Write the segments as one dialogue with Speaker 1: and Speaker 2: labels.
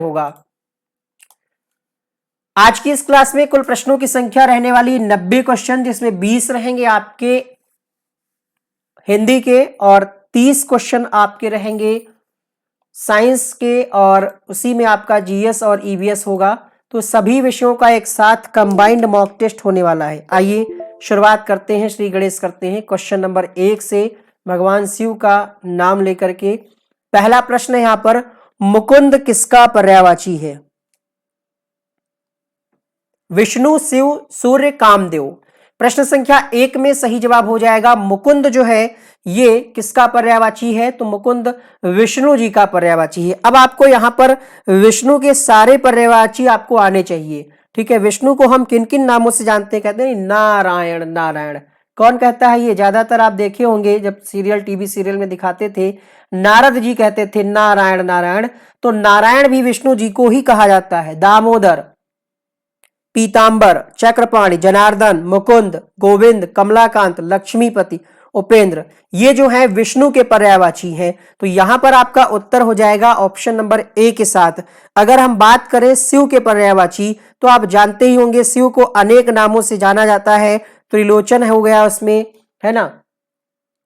Speaker 1: होगा। आज की इस क्लास में कुल प्रश्नों की संख्या रहने वाली 90 क्वेश्चन, जिसमें 20 रहेंगे आपके हिंदी के और 30 क्वेश्चन आपके रहेंगे साइंस के, और उसी में आपका जीएस और ईवीएस होगा। तो सभी विषयों का एक साथ कंबाइंड मॉक टेस्ट होने वाला है। आइए शुरुआत करते हैं, श्री गणेश करते हैं क्वेश्चन नंबर 1 से, भगवान शिव का नाम लेकर के। पहला प्रश्न है यहां पर, मुकुंद किसका पर्यायवाची है? विष्णु, शिव, सूर्य, कामदेव। प्रश्न संख्या 1 में सही जवाब हो जाएगा मुकुंद जो है ये किसका पर्यायवाची है? तो मुकुंद विष्णु जी का पर्यायवाची है। अब आपको यहां पर विष्णु के सारे पर्यायवाची आपको आने चाहिए, ठीक है। विष्णु को हम किन किन नामों से जानते हैं? कहते हैं नारायण। नारायण कौन कहता है? ये ज्यादातर आप देखे होंगे जब सीरियल, टीवी सीरियल में दिखाते थे, नारद जी कहते थे नारायण नारायण। तो नारायण भी विष्णु जी को ही कहा जाता है। दामोदर, पीतांबर, चक्रपाणि, जनार्दन, मुकुंद, गोविंद, कमलाकांत, लक्ष्मीपति, उपेंद्र, ये जो है विष्णु के पर्यायवाची हैं। तो यहां पर आपका उत्तर हो जाएगा ऑप्शन नंबर ए के साथ। अगर हम बात करें शिव के पर्यायवाची, तो आप जानते ही होंगे शिव को अनेक नामों से जाना जाता है। त्रिलोचन हो गया उसमें, है ना,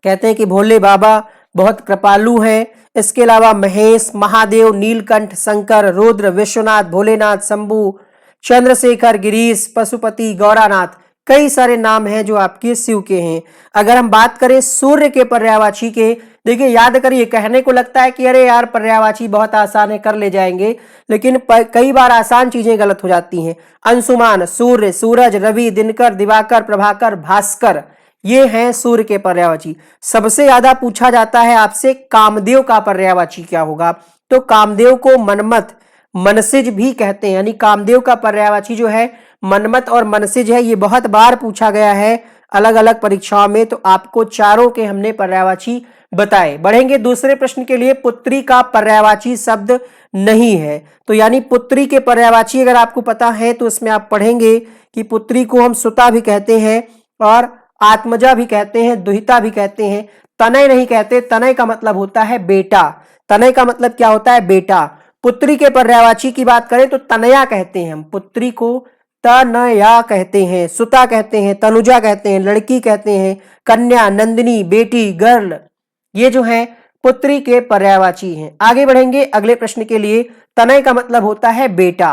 Speaker 1: कहते हैं कि भोले बाबा बहुत कृपालु हैं। इसके अलावा महेश, महादेव, नीलकंठ, शंकर, रुद्र, विश्वनाथ, भोलेनाथ, शंभु, चंद्रशेखर, गिरीश, पशुपति, गौरानाथ, कई सारे नाम हैं जो आपके शिव के हैं। अगर हम बात करें सूर्य के पर्यायवाची के, देखिए याद करिए, कहने को लगता है कि अरे यार पर्यायवाची बहुत आसान है, कर ले जाएंगे, लेकिन कई बार आसान चीजें गलत हो जाती हैं। अंशुमान, सूर्य, सूरज, रवि, दिनकर, दिवाकर, प्रभाकर, भास्कर, ये हैं सूर्य के पर्यायवाची। सबसे ज्यादा पूछा जाता है आपसे कामदेव का पर्यायवाची क्या होगा? तो कामदेव को मनमथ, मनसिज भी कहते हैं, यानी कामदेव का पर्यायवाची जो है मनमथ और मनसिज है। ये बहुत बार पूछा गया है अलग अलग परीक्षाओं में। तो आपको चारों के हमने पर्यायवाची बताए। बढ़ेंगे दूसरे प्रश्न के लिए। पुत्री का पर्यायवाची शब्द नहीं है, तो यानी पुत्री के पर्यायवाची अगर आपको पता है तो इसमें आप पढ़ेंगे कि पुत्री को हम सुता भी कहते हैं और आत्मजा भी कहते हैं, दुहिता भी कहते हैं। तनय नहीं कहते, तनय का मतलब होता है बेटा। तनय का मतलब क्या होता है? बेटा। पुत्री के पर्यायवाची की बात करें तो तनया कहते हैं हम, पुत्री को तनया कहते हैं, सुता कहते हैं, तनुजा कहते हैं, लड़की कहते हैं, कन्या, नंदिनी, बेटी, गर्ल, ये जो है पुत्री के पर्यायवाची हैं। आगे बढ़ेंगे अगले प्रश्न के लिए। तनय का मतलब होता है बेटा,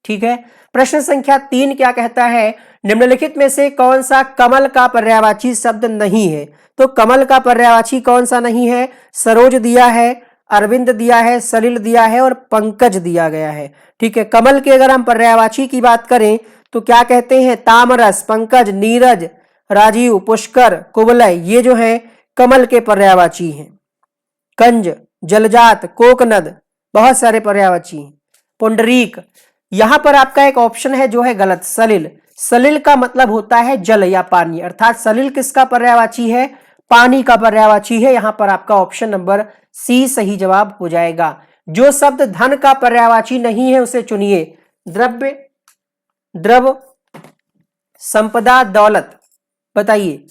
Speaker 1: ठीक है। प्रश्न संख्या 3 क्या कहता है? निम्नलिखित में से कौन सा कमल का पर्यायवाची शब्द नहीं है? तो कमल का पर्यायवाची कौन सा नहीं है? सरोज दिया है, अरविंद दिया है, सलिल दिया है और पंकज दिया गया है, ठीक है। कमल के अगर हम पर्यायवाची की बात करें तो क्या कहते हैं? तामरस, पंकज, नीरज, राजीव, पुष्कर, कुवलय, ये जो है कमल के पर्यायवाची हैं। कंज, जलजात, कोकनद, बहुत सारे पर्यायवाची। पुंडरीक, यहां पर आपका एक ऑप्शन है जो है गलत, सलिल। सलिल का मतलब होता है जल या पानी, अर्थात सलिल किसका पर्यायवाची है? पानी का पर्यायवाची है। यहां पर आपका ऑप्शन नंबर सी सही जवाब हो जाएगा। जो शब्द धन का पर्यायवाची नहीं है उसे चुनिए। द्रव्य, द्रव, संपदा, दौलत, बताइए।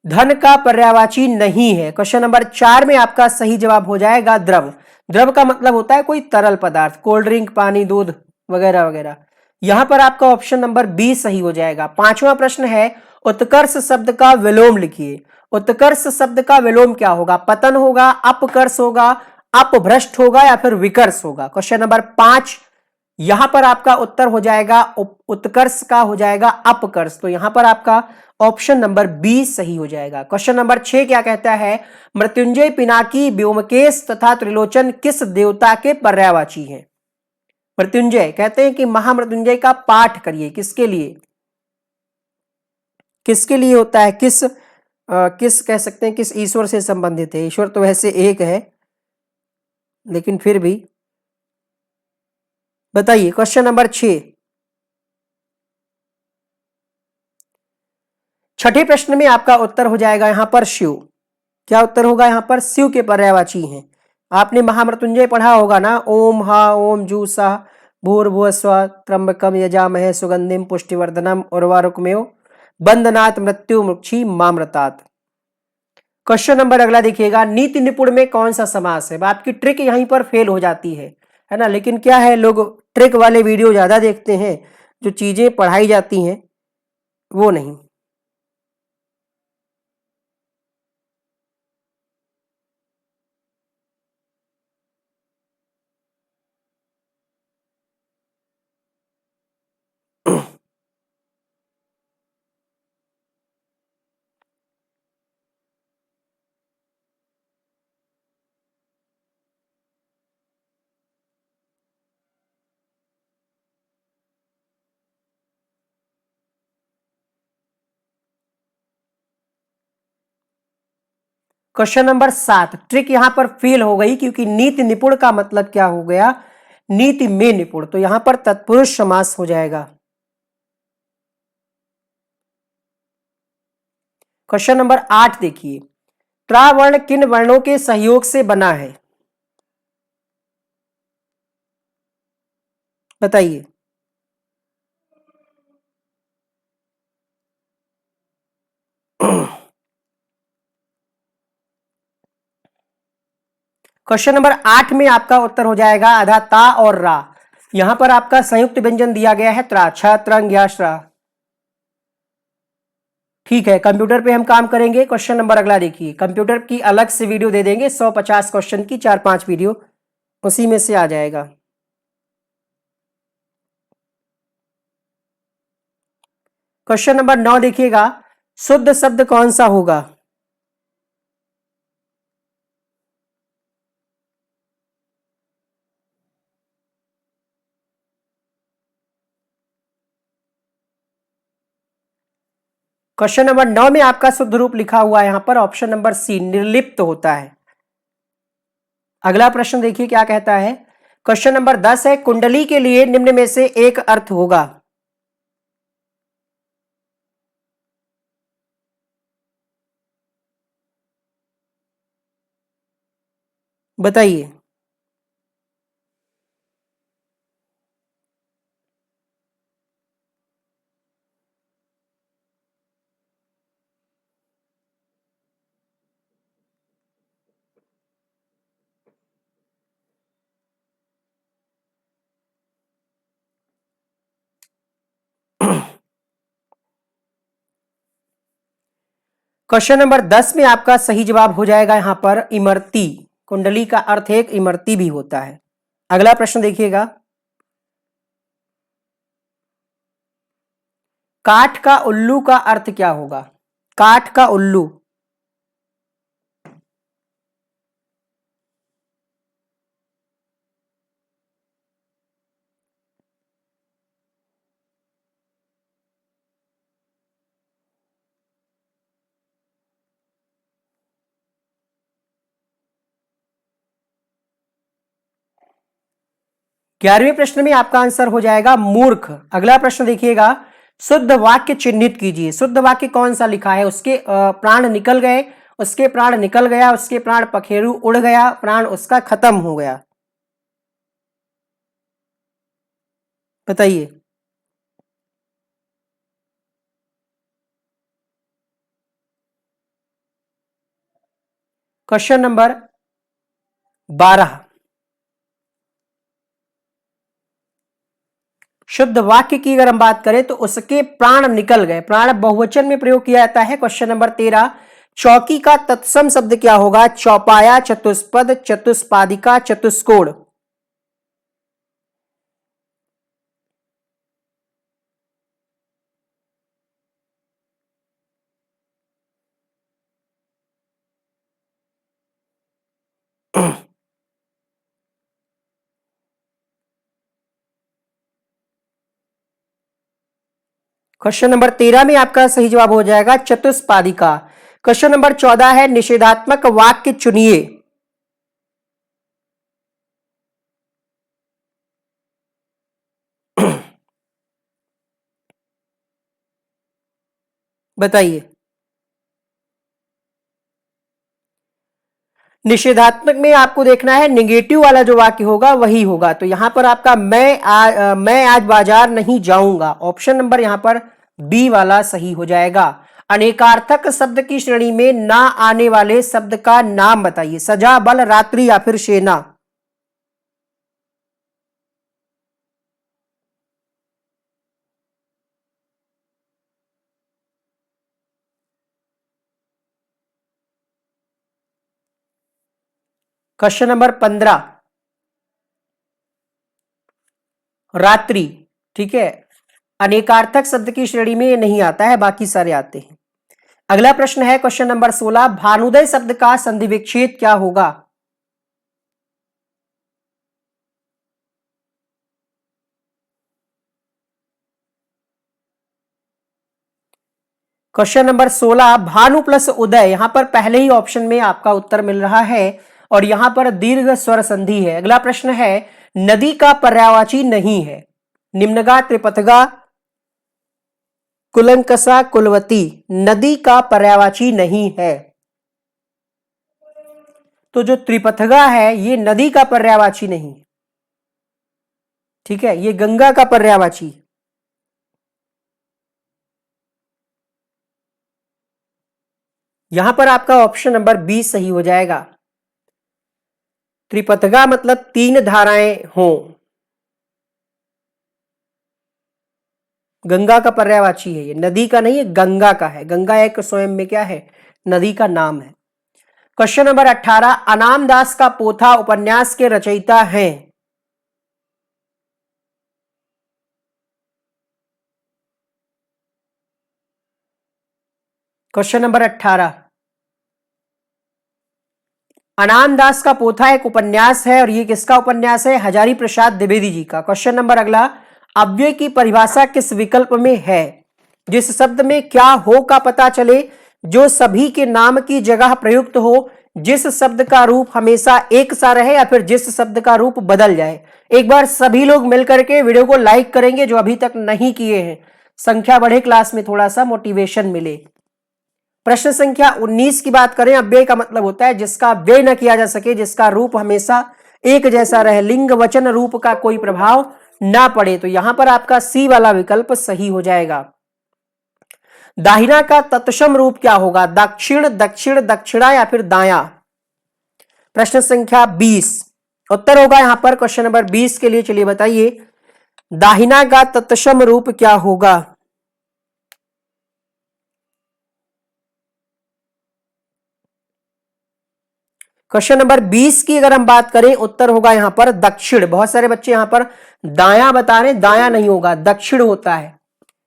Speaker 1: धन का पर्यायवाची नहीं है। क्वेश्चन नंबर 4 में आपका सही जवाब हो जाएगा द्रव। द्रव का मतलब होता है कोई तरल पदार्थ, कोल्ड ड्रिंक, पानी, दूध वगैरह वगैरह। यहां पर आपका ऑप्शन नंबर बी सही हो जाएगा। 5वां प्रश्न है, उत्कर्ष शब्द का विलोम लिखिए। उत्कर्ष शब्द का विलोम क्या होगा? पतन होगा, अपकर्ष होगा, अपभ्रष्ट होगा या फिर विकर्ष होगा? क्वेश्चन नंबर 5, यहां पर आपका उत्तर हो जाएगा उत्कर्ष का हो जाएगा अपकर्ष। तो यहां पर आपका ऑप्शन नंबर बी सही हो जाएगा। क्वेश्चन नंबर 6 क्या कहता है? मृत्युंजय, पिनाकी, व्योमकेश तथा त्रिलोचन किस देवता के पर्यायवाची हैं? मृत्युंजय, कहते हैं कि महामृत्युंजय का पाठ करिए। किसके लिए? किसके लिए होता है? किस कह सकते हैं किस ईश्वर से संबंधित है? ईश्वर तो वैसे एक है, लेकिन फिर भी बताइए। क्वेश्चन नंबर 6, छठे प्रश्न में आपका उत्तर हो जाएगा यहां पर शिव। क्या उत्तर होगा यहां पर? शिव के पर्यायवाची हैं। आपने महामृत्युंजय पढ़ा होगा ना, ओम हा ओम जू सा भूर्भुवस्व त्र्यंबकम यजामहे सुगंधिम पुष्टिवर्धनम उर्वारुकमेव बंदनात् मृत्यु मुक्षी मामृतात्। क्वेश्चन नंबर अगला देखिएगा, नीति निपुण में कौन सा समास है? आपकी ट्रिक यहीं पर फेल हो जाती है। है ना। लेकिन क्या है, लोग ट्रिक वाले वीडियो ज्यादा देखते हैं, जो चीजें पढ़ाई जाती हैं वो नहीं। क्वेश्चन नंबर 7, ट्रिक यहां पर फेल हो गई क्योंकि नीति निपुण का मतलब क्या हो गया, नीति में निपुण, तो यहां पर तत्पुरुष समास हो जाएगा। क्वेश्चन नंबर 8 देखिए, त्रावर्ण किन वर्णों के सहयोग से बना है, बताइए। क्वेश्चन नंबर 8 में आपका उत्तर हो जाएगा आधा ता और रा। यहां पर आपका संयुक्त व्यंजन दिया गया है त्रा, छ, त्रंग, या, श्रा। ठीक है, कंप्यूटर पे हम काम करेंगे। क्वेश्चन नंबर अगला देखिए, कंप्यूटर की अलग से वीडियो दे देंगे, 150 क्वेश्चन की 4-5 वीडियो उसी में से आ जाएगा। क्वेश्चन नंबर 9 देखिएगा, शुद्ध शब्द कौन सा होगा, क्वेश्चन नंबर 9 में आपका शुद्ध रूप लिखा हुआ है यहां पर ऑप्शन नंबर सी, निर्लिप्त होता है। अगला प्रश्न देखिए क्या कहता है, क्वेश्चन नंबर 10 है, कुंडली के लिए निम्न में से एक अर्थ होगा, बताइए। क्वेश्चन नंबर 10 में आपका सही जवाब हो जाएगा यहां पर इमरती। कुंडली का अर्थ एक इमरती भी होता है। अगला प्रश्न देखिएगा, काठ का उल्लू का अर्थ क्या होगा, काठ का उल्लू, ग्यारहवें प्रश्न में आपका आंसर हो जाएगा मूर्ख। अगला प्रश्न देखिएगा, शुद्ध वाक्य चिन्हित कीजिए। शुद्ध वाक्य कौन सा लिखा है, उसके प्राण निकल गए, उसके प्राण निकल गया, उसके प्राण पखेरु उड़ गया, प्राण उसका खत्म हो गया, बताइए। क्वेश्चन नंबर 12, शुद्ध वाक्य की अगर हम बात करें तो उसके प्राण निकल गए, प्राण बहुवचन में प्रयोग किया जाता है। क्वेश्चन नंबर 13, चौकी का तत्सम शब्द क्या होगा, चौपाया, चतुष्पद, चतुष्पादिका, चतुष्कोण, क्वेश्चन नंबर 13 में आपका सही जवाब हो जाएगा चतुष्पादिका। क्वेश्चन नंबर 14 है, निषेधात्मक वाक्य चुनिए, बताइए। निषेधात्मक में आपको देखना है निगेटिव वाला जो वाक्य होगा वही होगा, तो यहां पर आपका मैं आज बाजार नहीं जाऊंगा, ऑप्शन नंबर यहां पर बी वाला सही हो जाएगा। अनेकार्थक शब्द की श्रेणी में ना आने वाले शब्द का नाम बताइए, सजा, बल, रात्रि या फिर सेना, क्वेश्चन नंबर 15, रात्रि। ठीक है, अनेकार्थक शब्द की श्रेणी में ये नहीं आता है, बाकी सारे आते हैं। अगला प्रश्न है क्वेश्चन नंबर 16, भानुदय शब्द का संधि विच्छेद क्या होगा? क्वेश्चन नंबर 16, भानु प्लस उदय, यहां पर पहले ही ऑप्शन में आपका उत्तर मिल रहा है और यहां पर दीर्घ स्वर संधि है। अगला प्रश्न है, नदी का पर्यायवाची नहीं है। निम्नगा, त्रिपथगा, कुलंकसा, कुलवती, नदी का पर्यायवाची नहीं है। तो जो त्रिपथगा है ये नदी का पर्यायवाची नहीं है। ठीक है, ये गंगा का पर्यायवाची। यहां पर आपका ऑप्शन नंबर 20 सही हो जाएगा। त्रिपथगा मतलब 3 धाराएं हों। गंगा का पर्यायवाची है, ये नदी का नहीं है, गंगा का है। गंगा एक स्वयं में क्या है? नदी का नाम है। क्वेश्चन नंबर 18, अनाम दास का पोथा उपन्यास के रचयिता हैं। क्वेश्चन नंबर 18, अनाम दास का पोथा एक उपन्यास है और ये किसका उपन्यास है? हजारी प्रसाद द्विवेदी जी का। क्वेश्चन नंबर अगला, अव्यय की परिभाषा किस विकल्प में है? जिस शब्द में क्या हो का पता चले, जो सभी के नाम की जगह प्रयुक्त हो, जिस शब्द का रूप हमेशा एक सा रहे या फिर जिस शब्द का रूप बदल जाए। एक बार सभी लोग मिलकर के वीडियो को लाइक करेंगे जो अभी तक नहीं किए हैं, संख्या बढ़े, क्लास में थोड़ा सा मोटिवेशन मिले। प्रश्न संख्या 19 की बात करें, अव्यय का मतलब होता है जिसका व्यय न किया जा सके, जिसका रूप हमेशा एक जैसा रहे, लिंग वचन रूप का कोई प्रभाव ना पड़े। तो यहां पर आपका सी वाला विकल्प सही हो जाएगा। दाहिना का तत्सम रूप क्या होगा? दक्षिण, दक्षिण, दक्षिणा या फिर दाया। प्रश्न संख्या 20 उत्तर होगा यहां पर क्वेश्चन नंबर 20 के लिए। चलिए बताइए, दाहिना का तत्सम रूप क्या होगा? क्वेश्चन नंबर 20 की अगर हम बात करें, उत्तर होगा यहां पर दक्षिण। बहुत सारे बच्चे यहां पर दाया बता रहे, दाया नहीं होगा, दक्षिण होता है।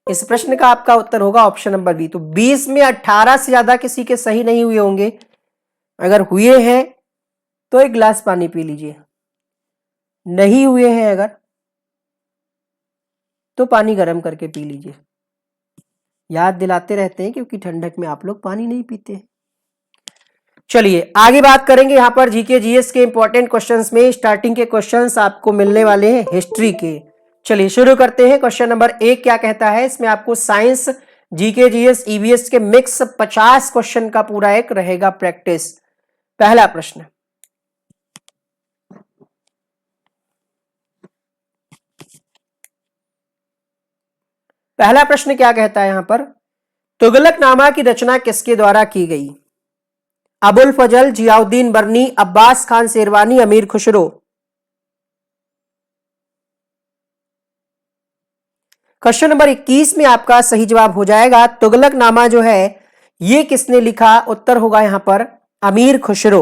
Speaker 1: इस प्रश्न का आपका उत्तर होगा ऑप्शन नंबर बी। तो 20 में 18 से ज्यादा किसी के सही नहीं हुए होंगे। अगर हुए हैं तो एक गिलास पानी पी लीजिए, नहीं हुए हैं अगर तो पानी गर्म करके पी लीजिए। याद दिलाते रहते हैं क्योंकि ठंडक में आप लोग पानी नहीं पीते हैं। चलिए आगे बात करेंगे। यहां पर जीके जीएस के इंपॉर्टेंट क्वेश्चंस में स्टार्टिंग के क्वेश्चंस आपको मिलने वाले हैं हिस्ट्री के। चलिए शुरू करते हैं। क्वेश्चन नंबर 1 क्या कहता है? इसमें आपको साइंस, जीके जीएस, ईवीएस के मिक्स 50 क्वेश्चन का पूरा एक रहेगा प्रैक्टिस। पहला प्रश्न, पहला प्रश्न क्या कहता है यहां पर? तुगलकनामा की रचना किसके द्वारा की गई? अबुल फजल, जियाउद्दीन बर्नी, अब्बास खान शेरवानी, अमीर खुसरो। क्वेश्चन नंबर 21 में आपका सही जवाब हो जाएगा तुगलकनामा जो है ये किसने लिखा? उत्तर होगा यहां पर अमीर खुसरो।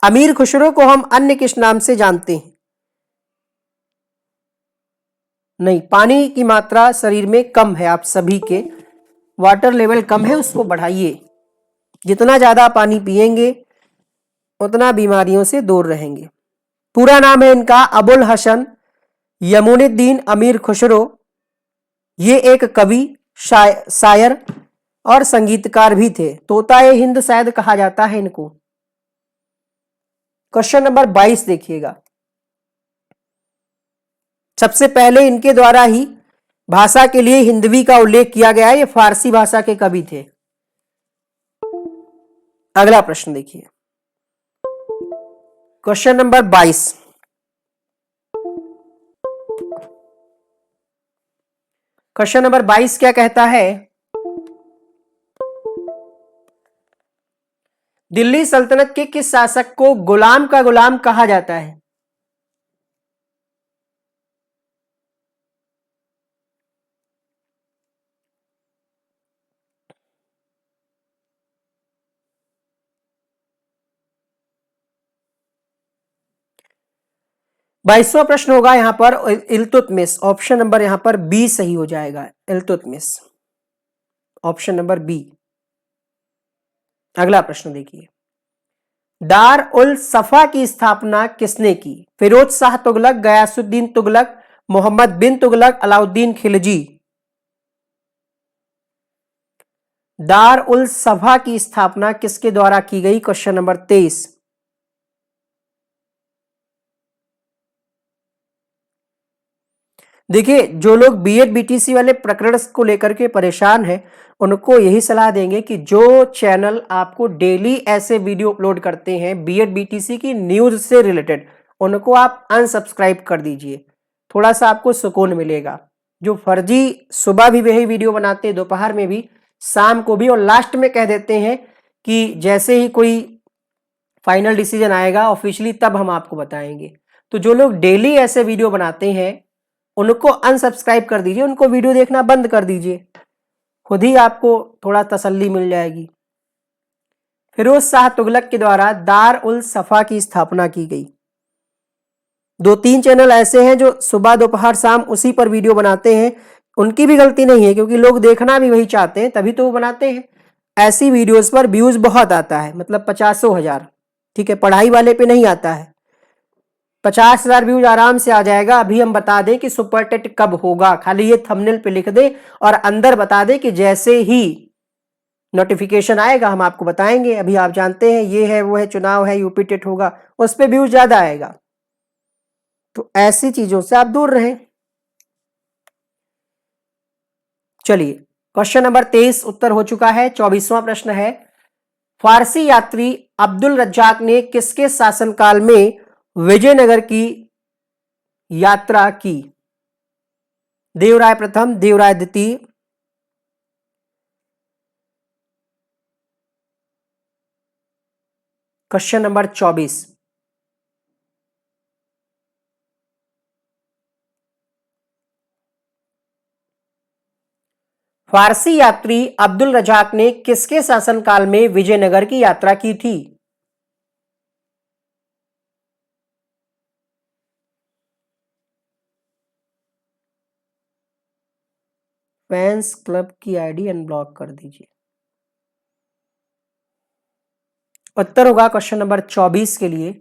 Speaker 1: अमीर खुसरो को हम अन्य किस नाम से जानते हैं? नहीं, पानी की मात्रा शरीर में कम है, आप सभी के वाटर लेवल कम है, उसको बढ़ाइए। जितना ज्यादा पानी पिएंगे उतना बीमारियों से दूर रहेंगे। पूरा नाम है इनका अबुल हसन यमुनुद्दीन अमीर खुसरो। ये एक कवि, शायर और संगीतकार भी थे। तोताए हिंद शायद कहा जाता है इनको। क्वेश्चन नंबर 22 देखिएगा। सबसे पहले इनके द्वारा ही भाषा के लिए हिंदवी का उल्लेख किया गया है। ये फारसी भाषा के कवि थे। अगला प्रश्न देखिए, क्वेश्चन नंबर 22। क्वेश्चन नंबर 22 क्या कहता है? दिल्ली सल्तनत के किस शासक को गुलाम का गुलाम कहा जाता है? 22वां प्रश्न होगा यहां पर इल्तुतमिश, ऑप्शन नंबर यहां पर बी सही हो जाएगा, इल्तुतमिश, ऑप्शन नंबर बी। अगला प्रश्न देखिए, दार उल सफा की स्थापना किसने की? फिरोज शाह तुगलक, गयासुद्दीन तुगलक, मोहम्मद बिन तुगलक, अलाउद्दीन खिलजी। दार उल सफा की स्थापना किसके द्वारा की गई? Question number 23। देखिए, जो लोग बीएड बीटीसी वाले प्रकरण को लेकर के परेशान हैं, उनको यही सलाह देंगे कि जो चैनल आपको डेली ऐसे वीडियो अपलोड करते हैं बीएड बीटीसी की न्यूज से रिलेटेड, उनको आप अनसब्सक्राइब कर दीजिए, थोड़ा सा आपको सुकून मिलेगा। जो फर्जी सुबह भी वही वीडियो बनाते हैं, दोपहर में भी, शाम को भी, और लास्ट में कह देते हैं कि जैसे ही कोई फाइनल डिसीजन आएगा ऑफिशियली तब हम आपको बताएंगे। तो जो लोग डेली ऐसे वीडियो बनाते हैं उनको अनसब्सक्राइब कर दीजिए, उनको वीडियो देखना बंद कर दीजिए, खुद ही आपको थोड़ा तसल्ली मिल जाएगी। फिरोज शाह तुगलक के द्वारा दार उल सफा की स्थापना की गई। 2-3 चैनल ऐसे हैं जो सुबह दोपहर शाम उसी पर वीडियो बनाते हैं, उनकी भी गलती नहीं है क्योंकि लोग देखना भी वही चाहते हैं, तभी तो वो बनाते हैं। ऐसी वीडियोस पर व्यूज बहुत आता है, मतलब 50,000, ठीक है, पढ़ाई वाले पे नहीं आता है। 50,000 व्यूज आराम से आ जाएगा। अभी हम बता दें कि सुपर टेट कब होगा, खाली ये थंबनेल पे लिख दे और अंदर बता दे कि जैसे ही नोटिफिकेशन आएगा हम आपको बताएंगे। अभी आप जानते हैं ये है वो है, चुनाव है, यूपी टेट होगा, उस पर व्यूज ज्यादा आएगा। तो ऐसी चीजों से आप दूर रहें। चलिए, क्वेश्चन नंबर 23 उत्तर हो चुका है। 24वां प्रश्न है, फारसी यात्री अब्दुल रज्जाक ने किसके शासनकाल में विजयनगर की यात्रा की? देवराय प्रथम, देवराय द्वितीय, क्वेश्चन नंबर 24। फारसी यात्री अब्दुल रजाक ने किसके शासनकाल में विजयनगर की यात्रा की थी? फैंस क्लब की आईडी अनब्लॉक कर दीजिए। उत्तर होगा क्वेश्चन नंबर 24 के लिए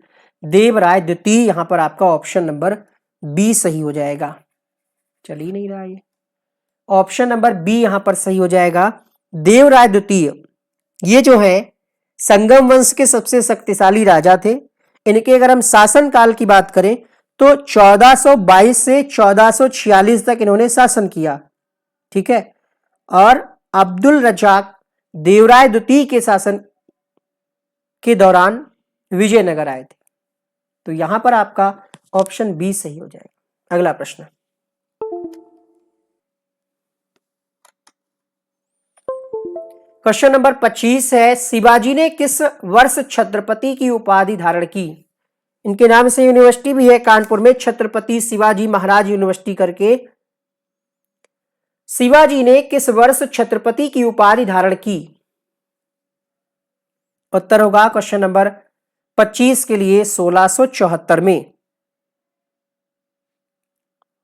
Speaker 1: देवराय द्वितीय, यहां पर आपका ऑप्शन नंबर बी सही हो जाएगा। चल ही नहीं रहा ये, ऑप्शन नंबर बी यहां पर सही हो जाएगा, देवराय द्वितीय। ये जो है संगम वंश के सबसे शक्तिशाली राजा थे। इनके अगर हम शासन काल की बात करें तो 1422 से 1446 तक इन्होंने शासन किया, ठीक है। और अब्दुल रजाक देवराय द्वितीय के शासन के दौरान विजयनगर आए थे। तो यहां पर आपका ऑप्शन बी सही हो जाएगा। अगला प्रश्न, क्वेश्चन नंबर 25 है, शिवाजी ने किस वर्ष छत्रपति की उपाधि धारण की? इनके नाम से यूनिवर्सिटी भी है कानपुर में, छत्रपति शिवाजी महाराज यूनिवर्सिटी करके। शिवाजी ने किस वर्ष छत्रपति की उपाधि धारण की? उत्तर होगा क्वेश्चन नंबर 25 के लिए 1674 में,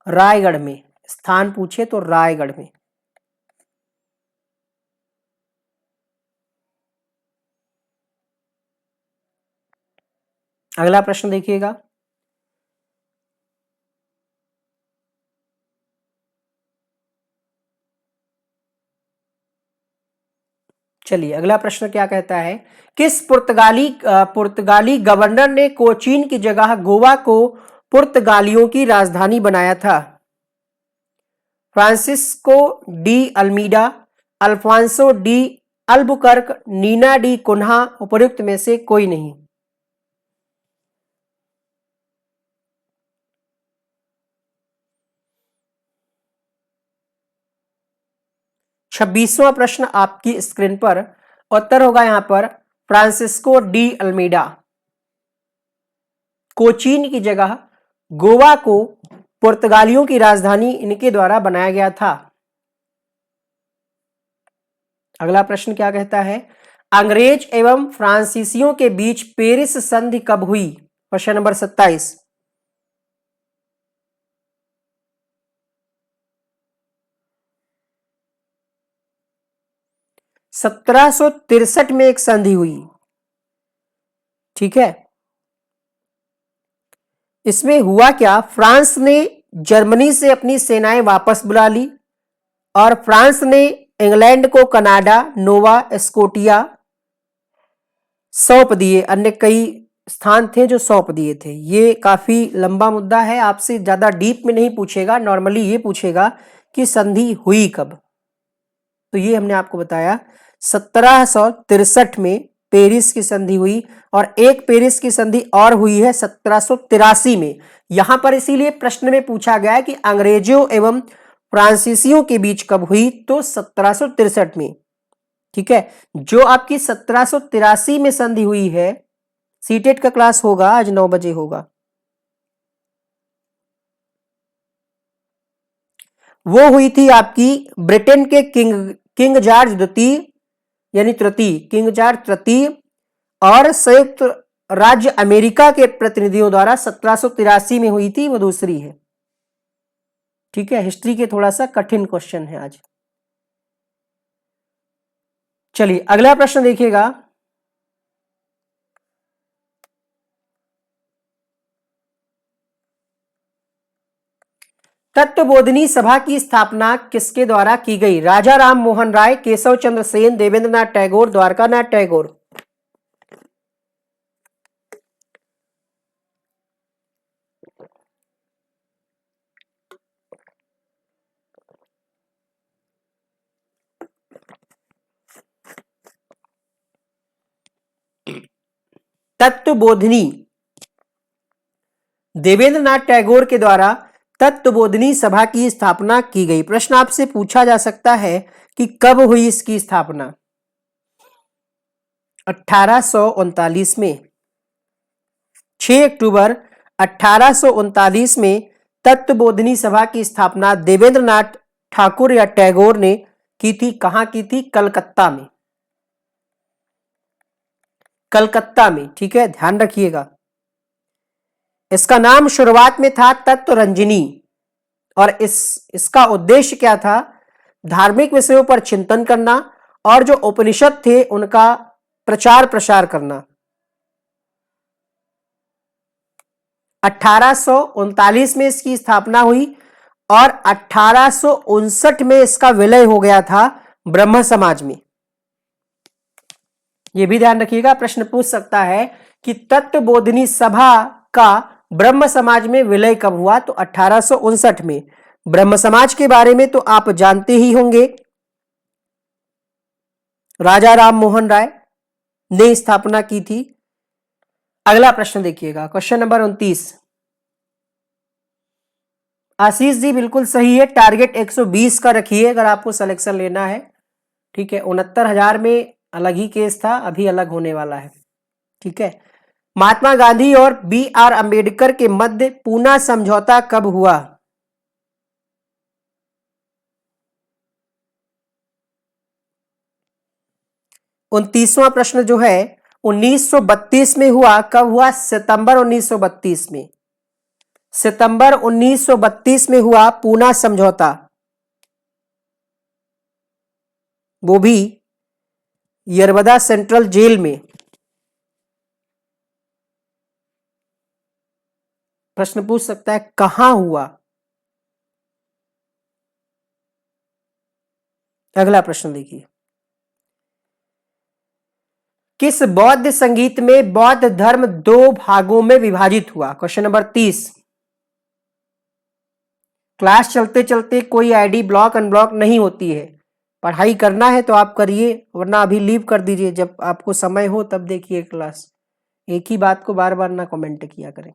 Speaker 1: रायगढ़ में। स्थान पूछे तो रायगढ़ में। अगला प्रश्न देखिएगा, चलिए अगला प्रश्न क्या कहता है, किस पुर्तगाली गवर्नर ने कोचीन की जगह गोवा को पुर्तगालियों की राजधानी बनाया था? Francisco de Almeida, Alfonso de Albuquerque, Nina de Cunha, उपयुक्त में से कोई नहीं। 26वां प्रश्न आपकी स्क्रीन पर, उत्तर होगा यहां पर फ्रांसिस्को डी अल्मीडा। कोचीन की जगह गोवा को पुर्तगालियों की राजधानी इनके द्वारा बनाया गया था। अगला प्रश्न क्या कहता है, अंग्रेज एवं फ्रांसीसियों के बीच पेरिस संधि कब हुई? Question number 27। 1763 में एक संधि हुई, ठीक है। इसमें हुआ क्या, फ्रांस ने जर्मनी से अपनी सेनाएं वापस बुला ली और फ्रांस ने इंग्लैंड को कनाडा, नोवा स्कोटिया सौंप दिए, अन्य कई स्थान थे जो सौंप दिए थे। ये काफी लंबा मुद्दा है, आपसे ज्यादा डीप में नहीं पूछेगा, नॉर्मली ये पूछेगा कि संधि हुई कब। तो ये हमने आपको बताया 1763 में पेरिस की संधि हुई, और एक पेरिस की संधि और हुई है 1783 में। यहां पर इसीलिए प्रश्न में पूछा गया है कि अंग्रेजों एवं फ्रांसीसियों के बीच कब हुई, तो 1763 में, ठीक है। जो आपकी 1783 में संधि हुई है, सीटेट का क्लास होगा आज 9 बजे होगा, वो हुई थी आपकी ब्रिटेन के किंग जॉर्ज द्वितीय यानी तृतीय, किंग जॉर्ज तृतीय और संयुक्त राज्य अमेरिका के प्रतिनिधियों द्वारा 1783 में हुई थी, वो दूसरी है, ठीक है। हिस्ट्री के थोड़ा सा कठिन क्वेश्चन है आज। चलिए अगला प्रश्न देखिएगा। तत्वबोधिनी सभा की स्थापना किसके द्वारा की गई, राजा राम मोहन राय, केशव चंद्र सेन, देवेंद्रनाथ टैगोर, द्वारकानाथ टैगोर। तत्वबोधिनी देवेंद्रनाथ टैगोर के द्वारा तत्वबोधिनी सभा की स्थापना की गई। प्रश्न आपसे पूछा जा सकता है कि कब हुई इसकी स्थापना, 1839 में, 6 अक्टूबर 1839 में तत्वबोधिनी सभा की स्थापना देवेंद्रनाथ ठाकुर या टैगोर ने की थी। कहां की थी, कलकत्ता में, कलकत्ता में, ठीक है, ध्यान रखिएगा। इसका नाम शुरुआत में था तत्वरंजनी, और इसका उद्देश्य क्या था, धार्मिक विषयों पर चिंतन करना और जो उपनिषद थे उनका प्रचार प्रसार करना। 1839 में इसकी स्थापना हुई और 1859 में इसका विलय हो गया था ब्रह्म समाज में। यह भी ध्यान रखिएगा, प्रश्न पूछ सकता है कि तत्वबोधिनी सभा का ब्रह्म समाज में विलय कब हुआ, तो 1859 में। ब्रह्म समाज के बारे में तो आप जानते ही होंगे, राजा राम मोहन राय ने स्थापना की थी। अगला प्रश्न देखिएगा, क्वेश्चन नंबर 29। आशीष जी बिल्कुल सही है, टारगेट 120 का रखिए अगर आपको सिलेक्शन लेना है, ठीक है। 69,000 में अलग ही केस था, अभी अलग होने वाला है, ठीक है। महात्मा गांधी और BR अंबेडकर के मध्य पूना समझौता कब हुआ, 29वां प्रश्न जो है 1932 में हुआ। कब हुआ, सितंबर 1932 में, सितंबर 1932 में हुआ पूना समझौता, वो भी यरवदा सेंट्रल जेल में। प्रश्न पूछ सकता है कहां हुआ। अगला प्रश्न देखिए, किस बौद्ध संगीत में बौद्ध धर्म 2 भागों में विभाजित हुआ, क्वेश्चन नंबर 30। क्लास चलते चलते कोई आईडी ब्लॉक अनब्लॉक नहीं होती है, पढ़ाई करना है तो आप करिए, वरना अभी लीव कर दीजिए, जब आपको समय हो तब देखिए क्लास। एक ही बात को बार बार ना कमेंट किया करें।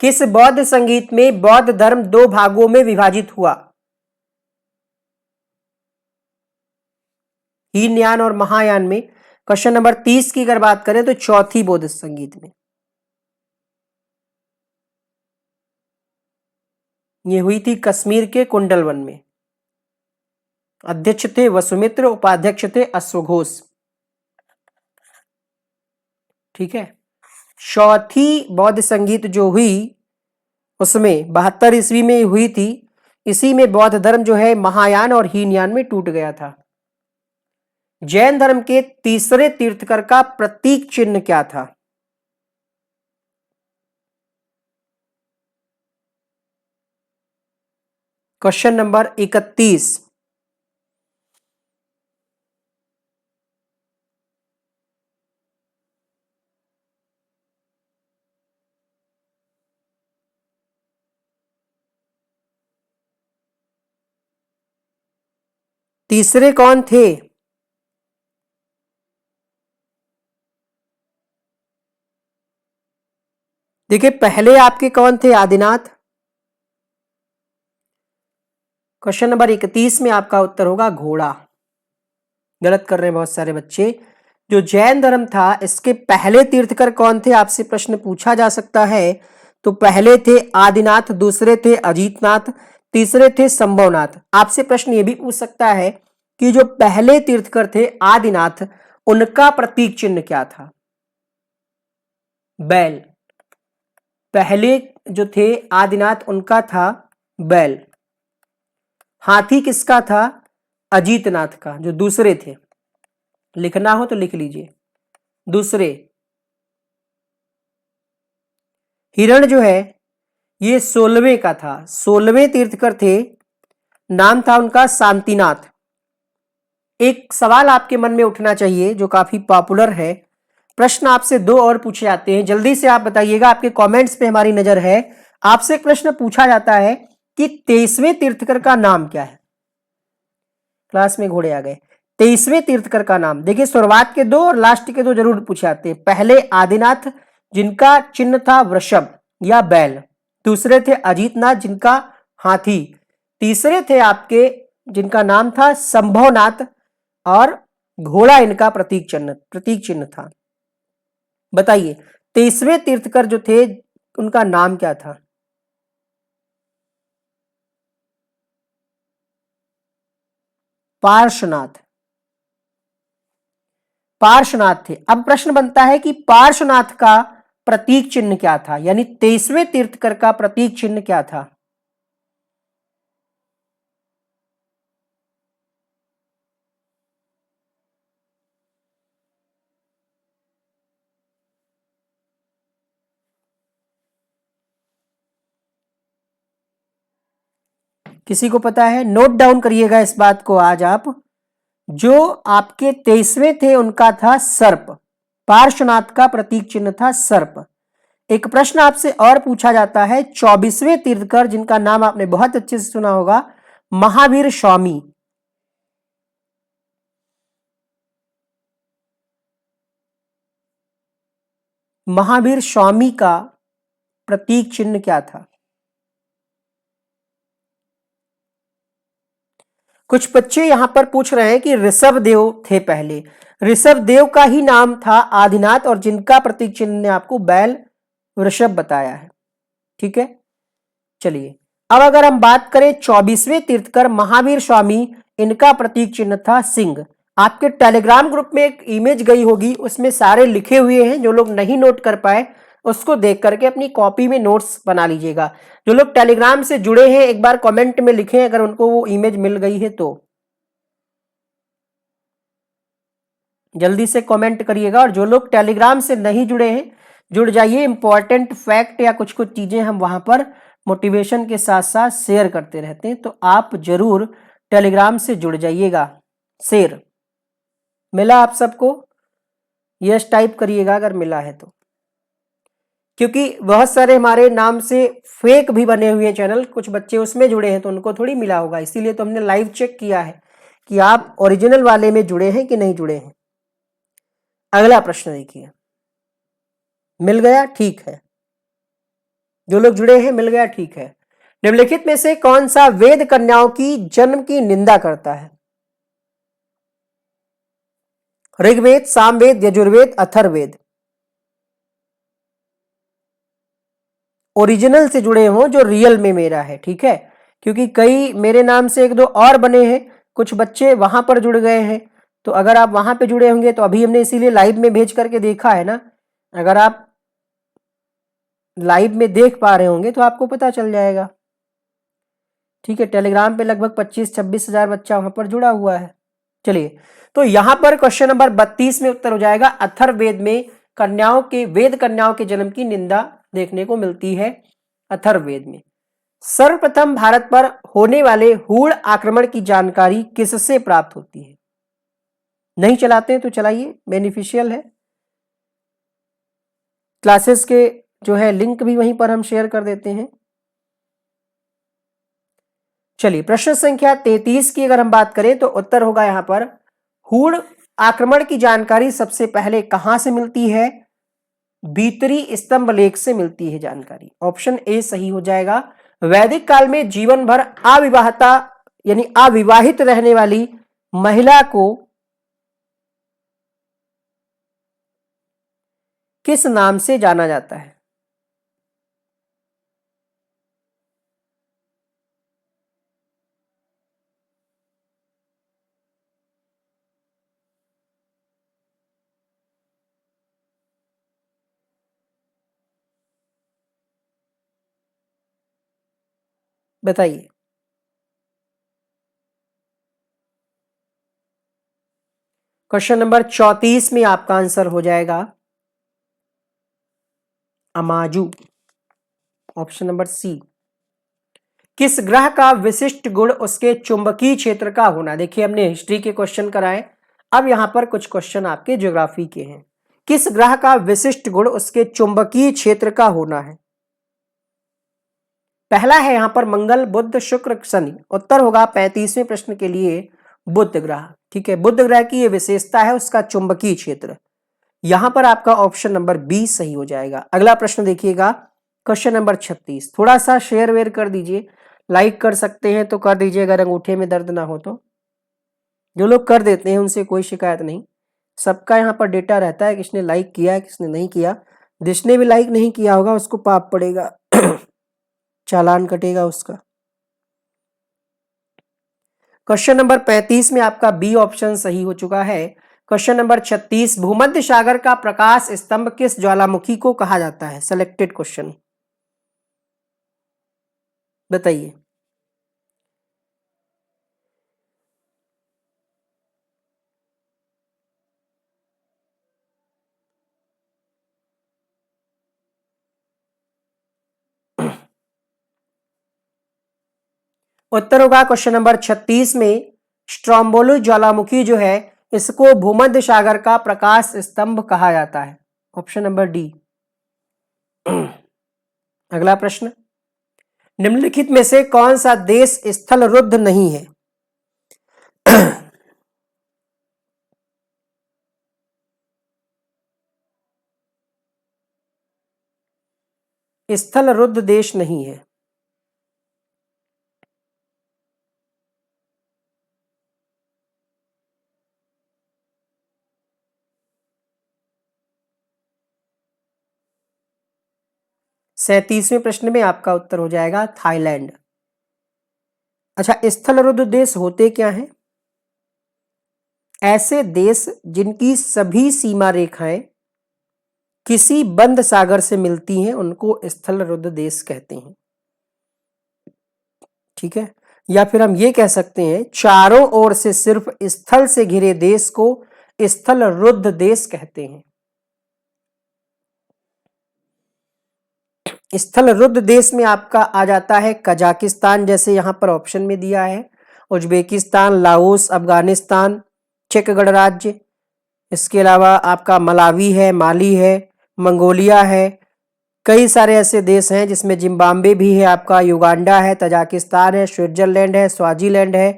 Speaker 1: किस बौद्ध संगीत में बौद्ध धर्म 2 भागों में विभाजित हुआ, हीनयान और महायान में। क्वेश्चन नंबर 30 की अगर बात करें तो चौथी बौद्ध संगीत में ये हुई थी, कश्मीर के कुंडलवन में। अध्यक्ष थे वसुमित्र, उपाध्यक्ष थे अश्वघोष, ठीक है। चौथी बौद्ध संगीत जो हुई उसमें 72 ईस्वी में हुई थी, इसी में बौद्ध धर्म जो है महायान और हीनयान में टूट गया था। जैन धर्म के तीसरे तीर्थकर का प्रतीक चिन्ह क्या था? Question number 31। तीसरे कौन थे? देखिए पहले आपके कौन थे? आदिनाथ। क्वेश्चन नंबर 31 में आपका उत्तर होगा घोड़ा। गलत कर रहे हैं बहुत सारे बच्चे। जो जैन धर्म था इसके पहले तीर्थकर कौन थे आपसे प्रश्न पूछा जा सकता है। तो पहले थे आदिनाथ, दूसरे थे अजीतनाथ, तीसरे थे संभवनाथ। आपसे प्रश्न ये भी पूछ सकता है कि जो पहले तीर्थकर थे आदिनाथ, उनका प्रतीक चिन्ह क्या था? बैल। पहले जो थे आदिनाथ उनका था बैल। हाथी किसका था? अजीतनाथ का, जो दूसरे थे। लिखना हो तो लिख लीजिए। दूसरे हिरण जो है ये 16वें का था, 16वें तीर्थकर थे, नाम था उनका शांतिनाथ। एक सवाल आपके मन में उठना चाहिए जो काफी पॉपुलर है। प्रश्न आपसे दो और पूछे जाते हैं, जल्दी से आप बताइएगा, आपके कमेंट्स पे हमारी नजर है। आपसे एक प्रश्न पूछा जाता है कि 23वें तीर्थकर का नाम क्या है? क्लास में घोड़े आ गए। 23वें तीर्थकर का नाम देखिए, शुरुआत के दो और लास्ट के दो जरूर पूछे जाते हैं। पहले आदिनाथ जिनका चिन्ह था वृषभ या बैल, दूसरे थे अजीतनाथ जिनका हाथी, तीसरे थे आपके जिनका नाम था संभवनाथ और घोड़ा इनका प्रतीक चिन्ह था। बताइए 23वें तीर्थकर जो थे उनका नाम क्या था? पार्श्वनाथ। पार्श्वनाथ थे। अब प्रश्न बनता है कि पार्श्वनाथ का प्रतीक चिन्ह क्या था, यानी 23वें तीर्थकर का प्रतीक चिन्ह क्या था? किसी को पता है? नोट डाउन करिएगा इस बात को आज आप। जो आपके 23वें थे उनका था सर्प। पार्श्वनाथ का प्रतीक चिन्ह था सर्प। एक प्रश्न आपसे और पूछा जाता है, 24वें तीर्थकर जिनका नाम आपने बहुत अच्छे से सुना होगा, महावीर स्वामी। महावीर स्वामी का प्रतीक चिन्ह क्या था? कुछ बच्चे यहां पर पूछ रहे हैं कि ऋषभ देव थे पहले। ऋषभ देव का ही नाम था आदिनाथ और जिनका प्रतीक चिन्ह ने आपको बैल वृषभ बताया है। ठीक है, चलिए अब अगर हम बात करें 24वें तीर्थकर महावीर स्वामी, इनका प्रतीक चिन्ह था सिंह। आपके टेलीग्राम ग्रुप में एक इमेज गई होगी, उसमें सारे लिखे हुए हैं। जो लोग नहीं नोट कर पाए उसको देख करके अपनी कॉपी में नोट्स बना लीजिएगा। जो लोग टेलीग्राम से जुड़े हैं एक बार कमेंट में लिखें अगर उनको वो इमेज मिल गई है तो जल्दी से कमेंट करिएगा। और जो लोग टेलीग्राम से नहीं जुड़े हैं जुड़ जाइए। इंपॉर्टेंट फैक्ट या कुछ कुछ चीजें हम वहां पर मोटिवेशन के साथ साथ शेयर करते रहते हैं, तो आप जरूर टेलीग्राम से जुड़ जाइएगा। शेयर मिला आप सबको? यस टाइप करिएगा अगर मिला है तो, क्योंकि बहुत सारे हमारे नाम से फेक भी बने हुए हैं चैनल, कुछ बच्चे उसमें जुड़े हैं तो उनको थोड़ी मिला होगा। इसीलिए तो हमने लाइव चेक किया है कि आप ओरिजिनल वाले में जुड़े हैं कि नहीं जुड़े हैं। अगला प्रश्न देखिए। मिल गया? ठीक है, जो लोग जुड़े हैं मिल गया, ठीक है। निम्नलिखित में से कौन सा वेद कन्याओं की जन्म की निंदा करता है? ऋग्वेद, सामवेद, यजुर्वेद, अथर्ववेद। ओरिजिनल से जुड़े हों, जो रियल में मेरा है, ठीक है। क्योंकि कई मेरे नाम से एक दो और बने हैं, कुछ बच्चे वहां पर जुड़ गए हैं, तो अगर आप वहां पे जुड़े होंगे तो अभी हमने इसीलिए लाइव में भेज करके देखा है ना। अगर आप लाइव में देख पा रहे होंगे तो आपको पता चल जाएगा। ठीक है, टेलीग्राम पे लगभग 25-26 हजार बच्चा वहां पर जुड़ा हुआ है। चलिए, तो यहां पर क्वेश्चन नंबर 32 में उत्तर हो जाएगा अथर्ववेद में वेद कन्याओं के जन्म की निंदा देखने को मिलती है अथर्ववेद में। सर्वप्रथम भारत पर होने वाले हूण आक्रमण की जानकारी किससे प्राप्त होती है? नहीं चलाते हैं तो चलाइए, बेनिफिशियल है। क्लासेस के जो है लिंक भी वहीं पर हम शेयर कर देते हैं। चलिए, प्रश्न संख्या 33 की अगर हम बात करें तो उत्तर होगा यहां पर हूण आक्रमण की जानकारी सबसे पहले कहां से मिलती है? भीतरी स्तंभ लेख से मिलती है जानकारी। ऑप्शन ए सही हो जाएगा। वैदिक काल में जीवन भर अविवाहिता यानी अविवाहित रहने वाली महिला को किस नाम से जाना जाता है? बताइए। क्वेश्चन नंबर 34 में आपका आंसर हो जाएगा अमाजू। Option number C. किस ग्रह का विशिष्ट गुण उसके चुंबकीय क्षेत्र का होना? देखिए, हमने हिस्ट्री के क्वेश्चन कराए, अब यहां पर कुछ क्वेश्चन आपके ज्योग्राफी के हैं। किस ग्रह का विशिष्ट गुण उसके चुंबकीय क्षेत्र का होना है? पहला है यहां पर मंगल, बुध, शुक्र, शनि। उत्तर होगा 35वें प्रश्न के लिए बुध ग्रह। ठीक है, बुध ग्रह की यह विशेषता है उसका चुंबकीय क्षेत्र। यहां पर आपका ऑप्शन नंबर बी सही हो जाएगा। अगला प्रश्न देखिएगा, क्वेश्चन नंबर 36। थोड़ा सा शेयर वेयर कर दीजिए, लाइक कर सकते हैं तो कर दीजिए अगर अंगूठे में दर्द ना हो तो। जो लोग कर देते हैं उनसे कोई शिकायत नहीं, सबका यहाँ पर डेटा रहता है किसने लाइक किया है किसने नहीं किया। जिसने भी लाइक नहीं किया होगा उसको पाप पड़ेगा चालान कटेगा उसका। क्वेश्चन नंबर 35 में आपका बी ऑप्शन सही हो चुका है। क्वेश्चन नंबर 36, भूमध्य सागर का प्रकाश स्तंभ किस ज्वालामुखी को कहा जाता है? सिलेक्टेड क्वेश्चन, बताइए। उत्तर होगा क्वेश्चन नंबर 36 में स्ट्रोम्बोली ज्वालामुखी जो है इसको भूमध्य सागर का प्रकाश स्तंभ कहा जाता है। Option number D. अगला प्रश्न, निम्नलिखित में से कौन सा देश स्थल रुद्ध नहीं है? स्थल रुद्ध देश नहीं है। सैंतीसवें प्रश्न में आपका उत्तर हो जाएगा थाईलैंड। अच्छा, स्थल रुद्ध देश होते क्या हैं? ऐसे देश जिनकी सभी सीमा रेखाएं किसी बंद सागर से मिलती हैं उनको स्थल रुद्ध देश कहते हैं। ठीक है, या फिर हम ये कह सकते हैं चारों ओर से सिर्फ स्थल से घिरे देश को स्थल रुद्ध देश कहते हैं। स्थल रुद्ध देश में आपका आ जाता है कजाकिस्तान, जैसे यहां पर ऑप्शन में दिया है, उज्बेकिस्तान, लाओस, अफगानिस्तान, चेक गणराज्य, इसके अलावा आपका मलावी है, माली है, मंगोलिया है। कई सारे ऐसे देश हैं जिसमें जिम्बाब्वे भी है, आपका युगांडा है, तजाकिस्तान है, स्विट्जरलैंड है, स्वाजीलैंड है,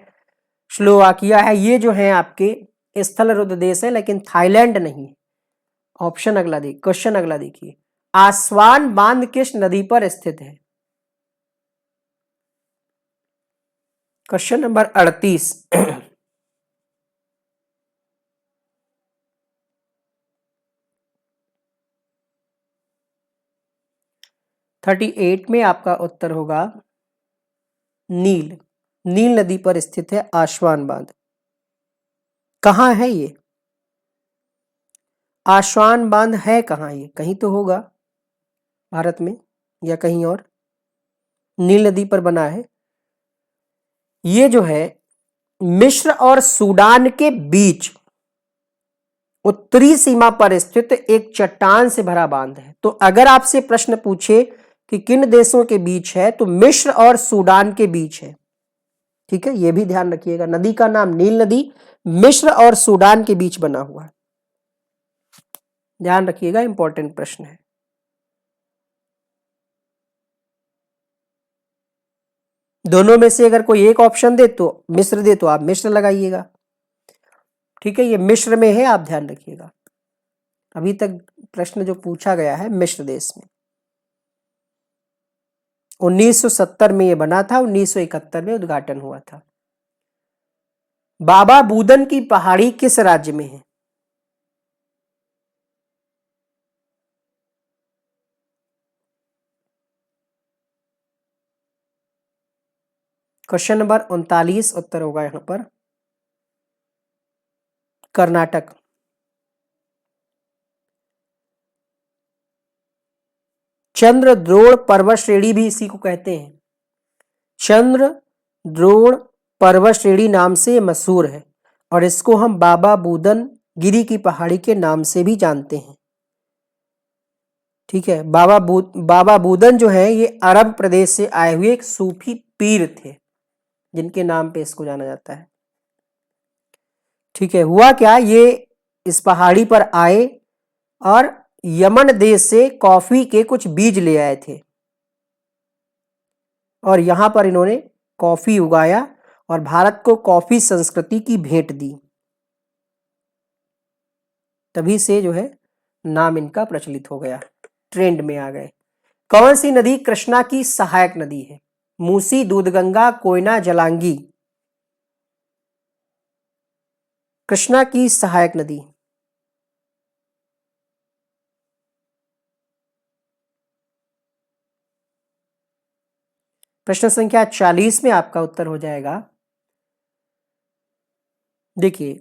Speaker 1: स्लोवाकिया है। ये जो है आपके स्थल रुद्ध देश है, लेकिन थाईलैंड नहीं। ऑप्शन अगला देखिए, क्वेश्चन अगला देखिए, आसवान बांध किस नदी पर स्थित है? Question number 38। 38 में आपका उत्तर होगा नील। नील नदी पर स्थित है आसवान बांध। कहां है ये आसवान बांध? है कहां ये? कहीं तो होगा भारत में या कहीं और। नील नदी पर बना है। ये जो है मिस्र और सूडान के बीच उत्तरी सीमा पर स्थित एक चट्टान से भरा बांध है। तो अगर आपसे प्रश्न पूछे कि किन देशों के बीच है, तो मिस्र और सूडान के बीच है। ठीक है, यह भी ध्यान रखिएगा, नदी का नाम नील नदी मिस्र और सूडान के बीच बना हुआ है। ध्यान रखिएगा, इंपॉर्टेंट प्रश्न है। दोनों में से अगर कोई एक ऑप्शन दे तो मिस्र दे तो आप मिस्र लगाइएगा। ठीक है, ये मिस्र में है, आप ध्यान रखिएगा। अभी तक प्रश्न जो पूछा गया है मिस्र देश में। 1970 में ये बना था, 1971 में उद्घाटन हुआ था। बाबा बूदन की पहाड़ी किस राज्य में है? क्वेश्चन नंबर 39 उत्तर होगा यहां पर कर्नाटक। चंद्रद्रोण पर्वत श्रेणी भी इसी को कहते हैं। चंद्रद्रोण पर्वत श्रेणी नाम से मशहूर है और इसको हम बाबा बूदन गिरी की पहाड़ी के नाम से भी जानते हैं। ठीक है, बाबा बूदन जो है ये अरब प्रदेश से आए हुए एक सूफी पीर थे, जिनके नाम पे इसको जाना जाता है। ठीक है, हुआ क्या, ये इस पहाड़ी पर आए और यमन देश से कॉफी के कुछ बीज ले आए थे और यहां पर इन्होंने कॉफी उगाया और भारत को कॉफी संस्कृति की भेंट दी। तभी से जो है नाम इनका प्रचलित हो गया, ट्रेंड में आ गए। कौन सी नदी कृष्णा की सहायक नदी है? मूसी, दूधगंगा, कोयना, जलांगी। कृष्णा की सहायक नदी। प्रश्न संख्या 40 में आपका उत्तर हो जाएगा, देखिए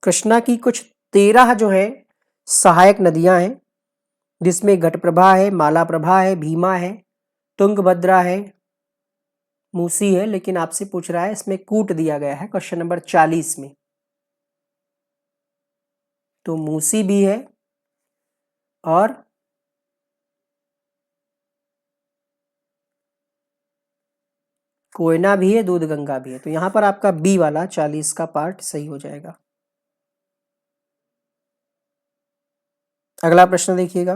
Speaker 1: कृष्णा की कुछ 13 जो है सहायक नदियां हैं, जिसमें घटप्रभा है, मालाप्रभा है, भीमा है, तुंगभद्रा है, मूसी है। लेकिन आपसे पूछ रहा है, इसमें कूट दिया गया है क्वेश्चन नंबर 40 में, तो मूसी भी है और कोयना भी है, दूधगंगा भी है। तो यहां पर आपका बी वाला 40 का पार्ट सही हो जाएगा। अगला प्रश्न देखिएगा,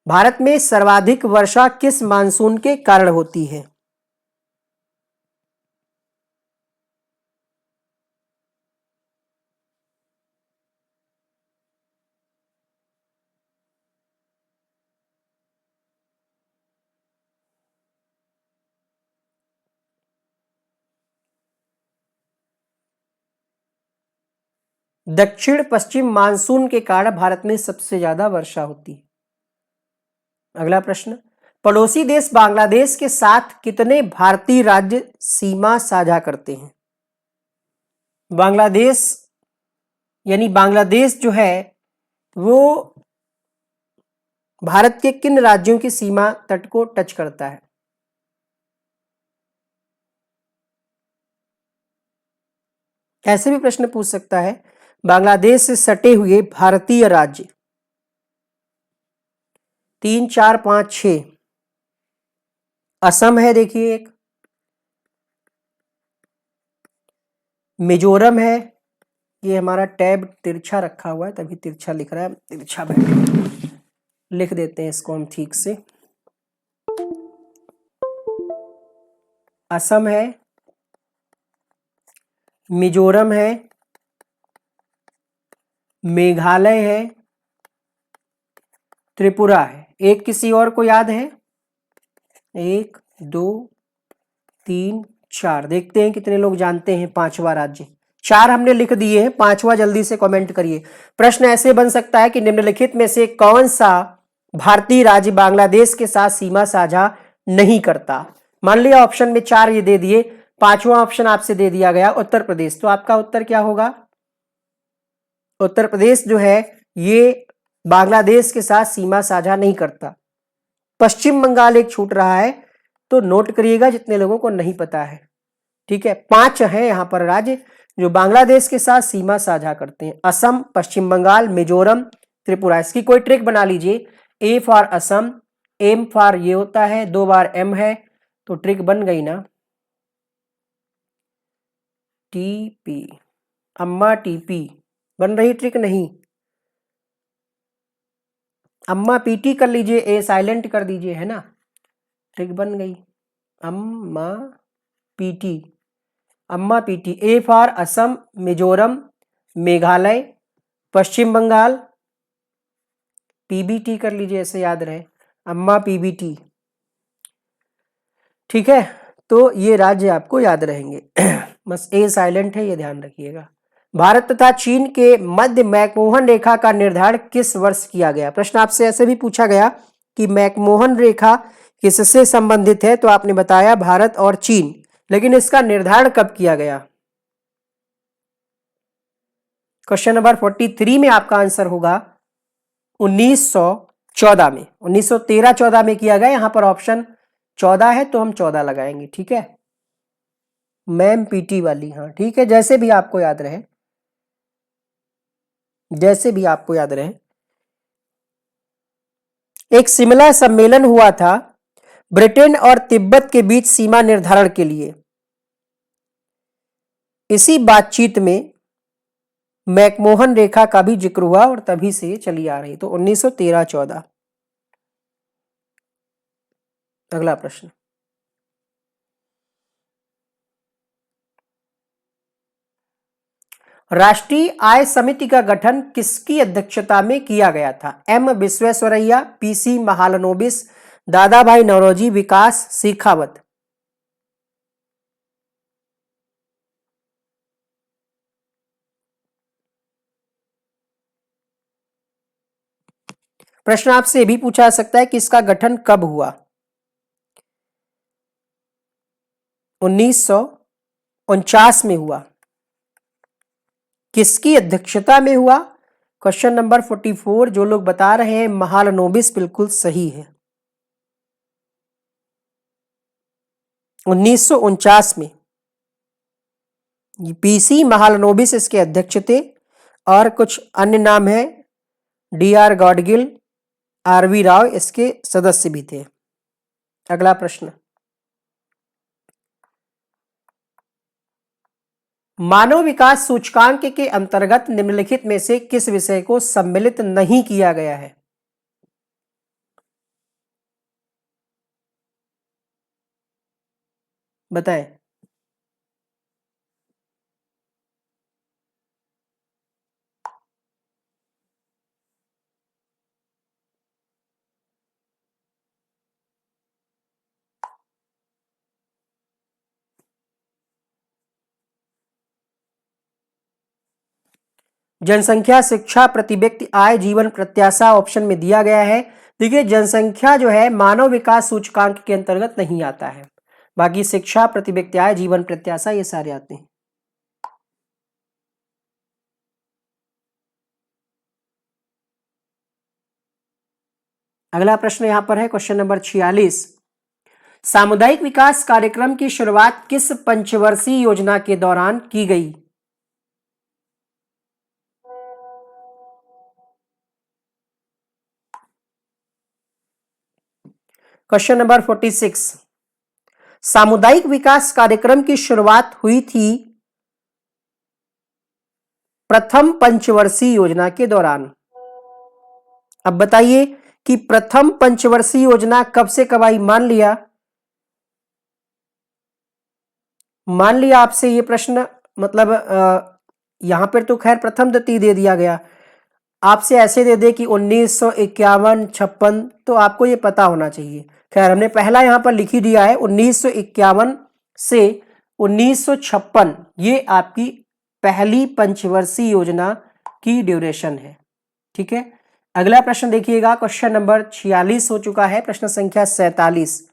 Speaker 1: भारत में सर्वाधिक वर्षा किस मानसून के कारण होती है? दक्षिण पश्चिम मानसून के कारण भारत में सबसे ज्यादा वर्षा होती है। अगला प्रश्न, पड़ोसी देश बांग्लादेश के साथ कितने भारतीय राज्य सीमा साझा करते हैं? बांग्लादेश यानी बांग्लादेश जो है वो भारत के किन राज्यों की सीमा तट को टच करता है? ऐसे भी प्रश्न पूछ सकता है, बांग्लादेश से सटे हुए भारतीय राज्य 3, 4, 5, 6। असम है, देखिए एक, मिजोरम है, ये हमारा टैब तिरछा रखा हुआ है तभी तिरछा लिख रहा है, तिरछा बैठ लिख देते हैं इसको हम ठीक से। असम है, मिजोरम है, मेघालय है, त्रिपुरा है। एक किसी और को याद है? 1, 2, 3, 4। देखते हैं कितने लोग जानते हैं पांचवा राज्य। 4 हमने लिख दिए हैं, पांचवा जल्दी से कमेंट करिए। प्रश्न ऐसे बन सकता है कि निम्नलिखित में से कौन सा भारतीय राज्य बांग्लादेश के साथ सीमा साझा नहीं करता? मान लिया ऑप्शन में 4 ये दे दिए, पांचवा ऑप्शन आपसे दे दिया गया उत्तर प्रदेश, तो आपका उत्तर क्या होगा? उत्तर प्रदेश जो है ये बांग्लादेश के साथ सीमा साझा नहीं करता। पश्चिम बंगाल एक छूट रहा है, तो नोट करिएगा जितने लोगों को नहीं पता है। ठीक है, 5 है यहां पर राज्य जो बांग्लादेश के साथ सीमा साझा करते हैं। असम, पश्चिम बंगाल, मिजोरम, त्रिपुरा। इसकी कोई ट्रिक बना लीजिए। A for Assam, M for ये होता है, 2 बार एम है, तो ट्रिक बन गई ना। टीपी, अम्मा टीपी बन रही ट्रिक नहीं। अम्मा पीटी कर लीजिए, ए साइलेंट कर दीजिए, है ना, ट्रिक बन गई। अम्मा पीटी, अम्मा PT. A for Assam, Mizoram, Meghalaya, Paschim Bangal, PBT कर लीजिए, ऐसे याद रहे, अम्मा पीबीटी। ठीक है, तो ये राज्य आपको याद रहेंगे। बस ए साइलेंट है, ये ध्यान रखिएगा। भारत तथा चीन के मध्य मैकमोहन रेखा का निर्धारण किस वर्ष किया गया? प्रश्न आपसे ऐसे भी पूछा गया कि मैकमोहन रेखा किससे संबंधित है, तो आपने बताया भारत और चीन, लेकिन इसका निर्धारण कब किया गया? क्वेश्चन नंबर 43 में आपका आंसर होगा 1914 में। 1913-14 में किया गया। यहां पर ऑप्शन 14 है तो हम 14 लगाएंगे। ठीक है, मैम पीटी वाली, हाँ ठीक है, जैसे भी आपको याद रहे, जैसे भी आपको याद रहे। एक शिमला सम्मेलन हुआ था ब्रिटेन और तिब्बत के बीच सीमा निर्धारण के लिए। इसी बातचीत में मैकमोहन रेखा का भी जिक्र हुआ और तभी से चली आ रही। तो 1913-14। अगला प्रश्न, राष्ट्रीय आय समिति का गठन किसकी अध्यक्षता में किया गया था? एम विश्वेश्वरैया, पीसी महालनोबिस, दादा भाई नौरोजी, विकास शेखावत। प्रश्न आपसे भी पूछा जा सकता है कि इसका गठन कब हुआ? 1949 में हुआ। किसकी अध्यक्षता में हुआ? Question number 44। जो लोग बता रहे हैं महालनोबिस, बिल्कुल सही है, 1949 में। पीसी महालनोबिस इसके अध्यक्ष थे और कुछ अन्य नाम है, डीआर गॉडगिल, आरवी राव इसके सदस्य भी थे। अगला प्रश्न, मानव विकास सूचकांक के अंतर्गत निम्नलिखित में से किस विषय को सम्मिलित नहीं किया गया है? बताएं। जनसंख्या, शिक्षा, प्रति व्यक्ति आय, जीवन प्रत्याशा ऑप्शन में दिया गया है। देखिए, जनसंख्या जो है मानव विकास सूचकांक के अंतर्गत नहीं आता है, बाकी शिक्षा, प्रति व्यक्ति आय, जीवन प्रत्याशा ये सारे आते हैं। अगला प्रश्न यहां पर है, क्वेश्चन नंबर 46। सामुदायिक विकास कार्यक्रम की शुरुआत किस पंचवर्षीय योजना के दौरान की गई? Question number 46। सामुदायिक विकास कार्यक्रम की शुरुआत हुई थी प्रथम पंचवर्षीय योजना के दौरान। अब बताइए कि प्रथम पंचवर्षीय योजना कब से कब आई? मान लिया आपसे ये प्रश्न, मतलब यहां पर तो खैर प्रथम द्वितीय दे दिया गया, आपसे ऐसे दे दे कि 1951, 56, तो आपको ये पता होना चाहिए। खैर हमने पहला यहां पर लिख ही दिया है, 1951 से 1956 ये आपकी पहली पंचवर्षीय योजना की ड्यूरेशन है। ठीक है, अगला प्रश्न देखिएगा, क्वेश्चन नंबर 46 हो चुका है। प्रश्न संख्या 47।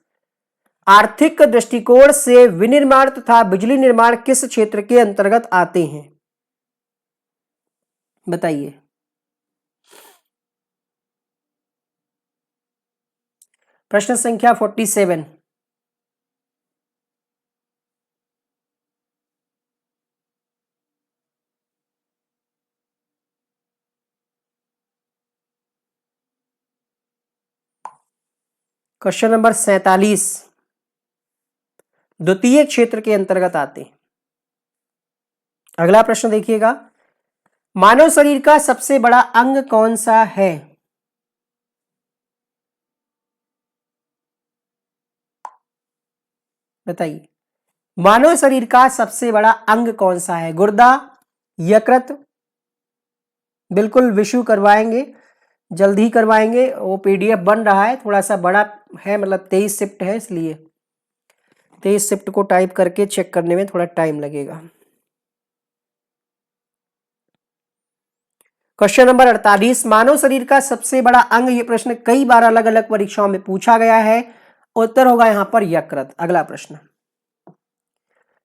Speaker 1: आर्थिक दृष्टिकोण से विनिर्माण तथा बिजली निर्माण किस क्षेत्र के अंतर्गत आते हैं? बताइए। प्रश्न संख्या 47। क्वेश्चन नंबर 47 द्वितीय क्षेत्र के अंतर्गत आते हैं। अगला प्रश्न देखिएगा, मानव शरीर का सबसे बड़ा अंग कौन सा है? बताइए, मानव शरीर का सबसे बड़ा अंग कौन सा है? गुर्दा, यकृत? बिल्कुल विशु करवाएंगे, जल्द ही करवाएंगे। वो पीडीएफ बन रहा है, थोड़ा सा बड़ा है, मतलब 23 शिफ्ट है, इसलिए 23 शिफ्ट को टाइप करके चेक करने में थोड़ा टाइम लगेगा। क्वेश्चन नंबर 48, मानव शरीर का सबसे बड़ा अंग। ये प्रश्न कई बार अलग अलग परीक्षाओं में पूछा गया है। उत्तर होगा यहां पर यकृत। अगला प्रश्न,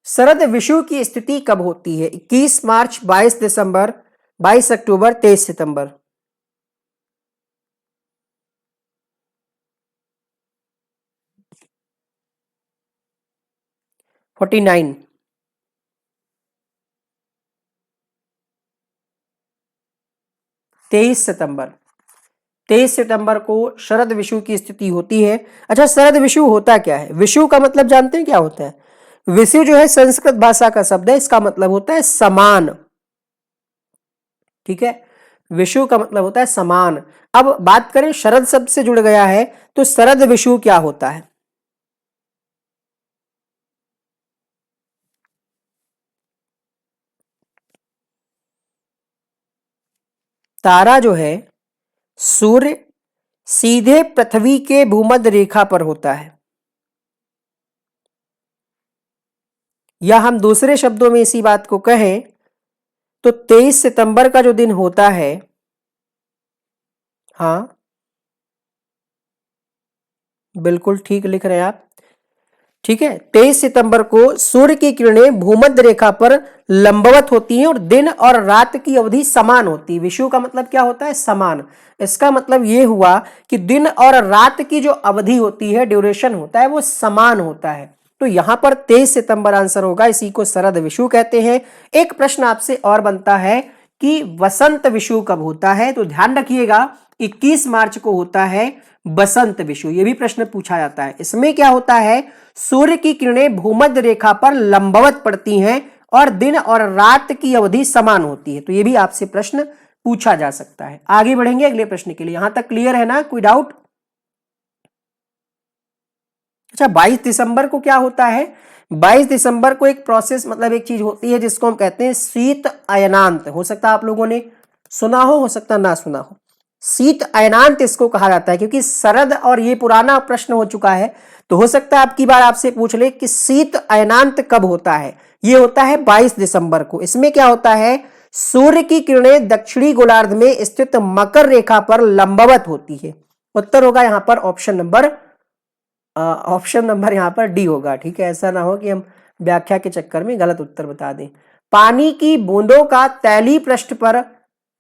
Speaker 1: शरद विषु की स्थिति कब होती है? 21 मार्च, 22 दिसंबर, 22 अक्टूबर, 23 सितंबर? 49। 23 सितंबर। 23 सितंबर को शरद विषु की स्थिति होती है। अच्छा, शरद विषु होता क्या है? विषु का मतलब जानते हैं क्या होता है? विषु जो है संस्कृत भाषा का शब्द है, इसका मतलब होता है समान। ठीक है, विषु का मतलब होता है समान। अब बात करें शरद शब्द से जुड़ गया है, तो शरद विषु क्या होता है? तारा जो है सूर्य सीधे पृथ्वी के भूमध्य रेखा पर होता है, या हम दूसरे शब्दों में इसी बात को कहें तो 23 सितंबर का जो दिन होता है, हाँ बिल्कुल ठीक लिख रहे हैं आप। ठीक है, 23 सितंबर को सूर्य की किरणें भूमध्य रेखा पर लंबवत होती हैं और दिन और रात की अवधि समान होती है। विषुव का मतलब क्या होता है? समान। इसका मतलब यह हुआ कि दिन और रात की जो अवधि होती है, ड्यूरेशन होता है, वो समान होता है। तो यहां पर 23 सितंबर आंसर होगा, इसी को शरद विषु कहते हैं। एक प्रश्न आपसे और बनता है कि वसंत विषु कब होता है? तो ध्यान रखिएगा, 21 मार्च को होता है बसंत विषु। यह भी प्रश्न पूछा जाता है। इसमें क्या होता है? सूर्य की किरणें भूमध्य रेखा पर लंबवत पड़ती हैं और दिन और रात की अवधि समान होती है। तो यह भी आपसे प्रश्न पूछा जा सकता है। आगे बढ़ेंगे अगले प्रश्न के लिए। यहां तक क्लियर है ना? कोई डाउट? अच्छा, 22 दिसंबर को क्या होता है? 22 दिसंबर को एक प्रोसेस, मतलब एक चीज होती है जिसको हम कहते हैं शीत अयनांत। हो सकता है आप लोगों ने सुना हो सकता ना सुना हो। शीत अयनांत इसको कहा जाता है, क्योंकि शरद और ये पुराना प्रश्न हो चुका है, तो हो सकता है आपकी बार आपसे पूछ ले कि शीत अयनांत कब होता है। ये होता है 22 दिसंबर को। इसमें क्या होता है? सूर्य की किरणें दक्षिणी गोलार्ध में स्थित मकर रेखा पर लंबवत होती है। उत्तर होगा यहां पर ऑप्शन नंबर यहां पर डी होगा। ठीक है, ऐसा ना हो कि हम व्याख्या के चक्कर में गलत उत्तर बता दें। पानी की बूंदों का तैलीय पृष्ठ पर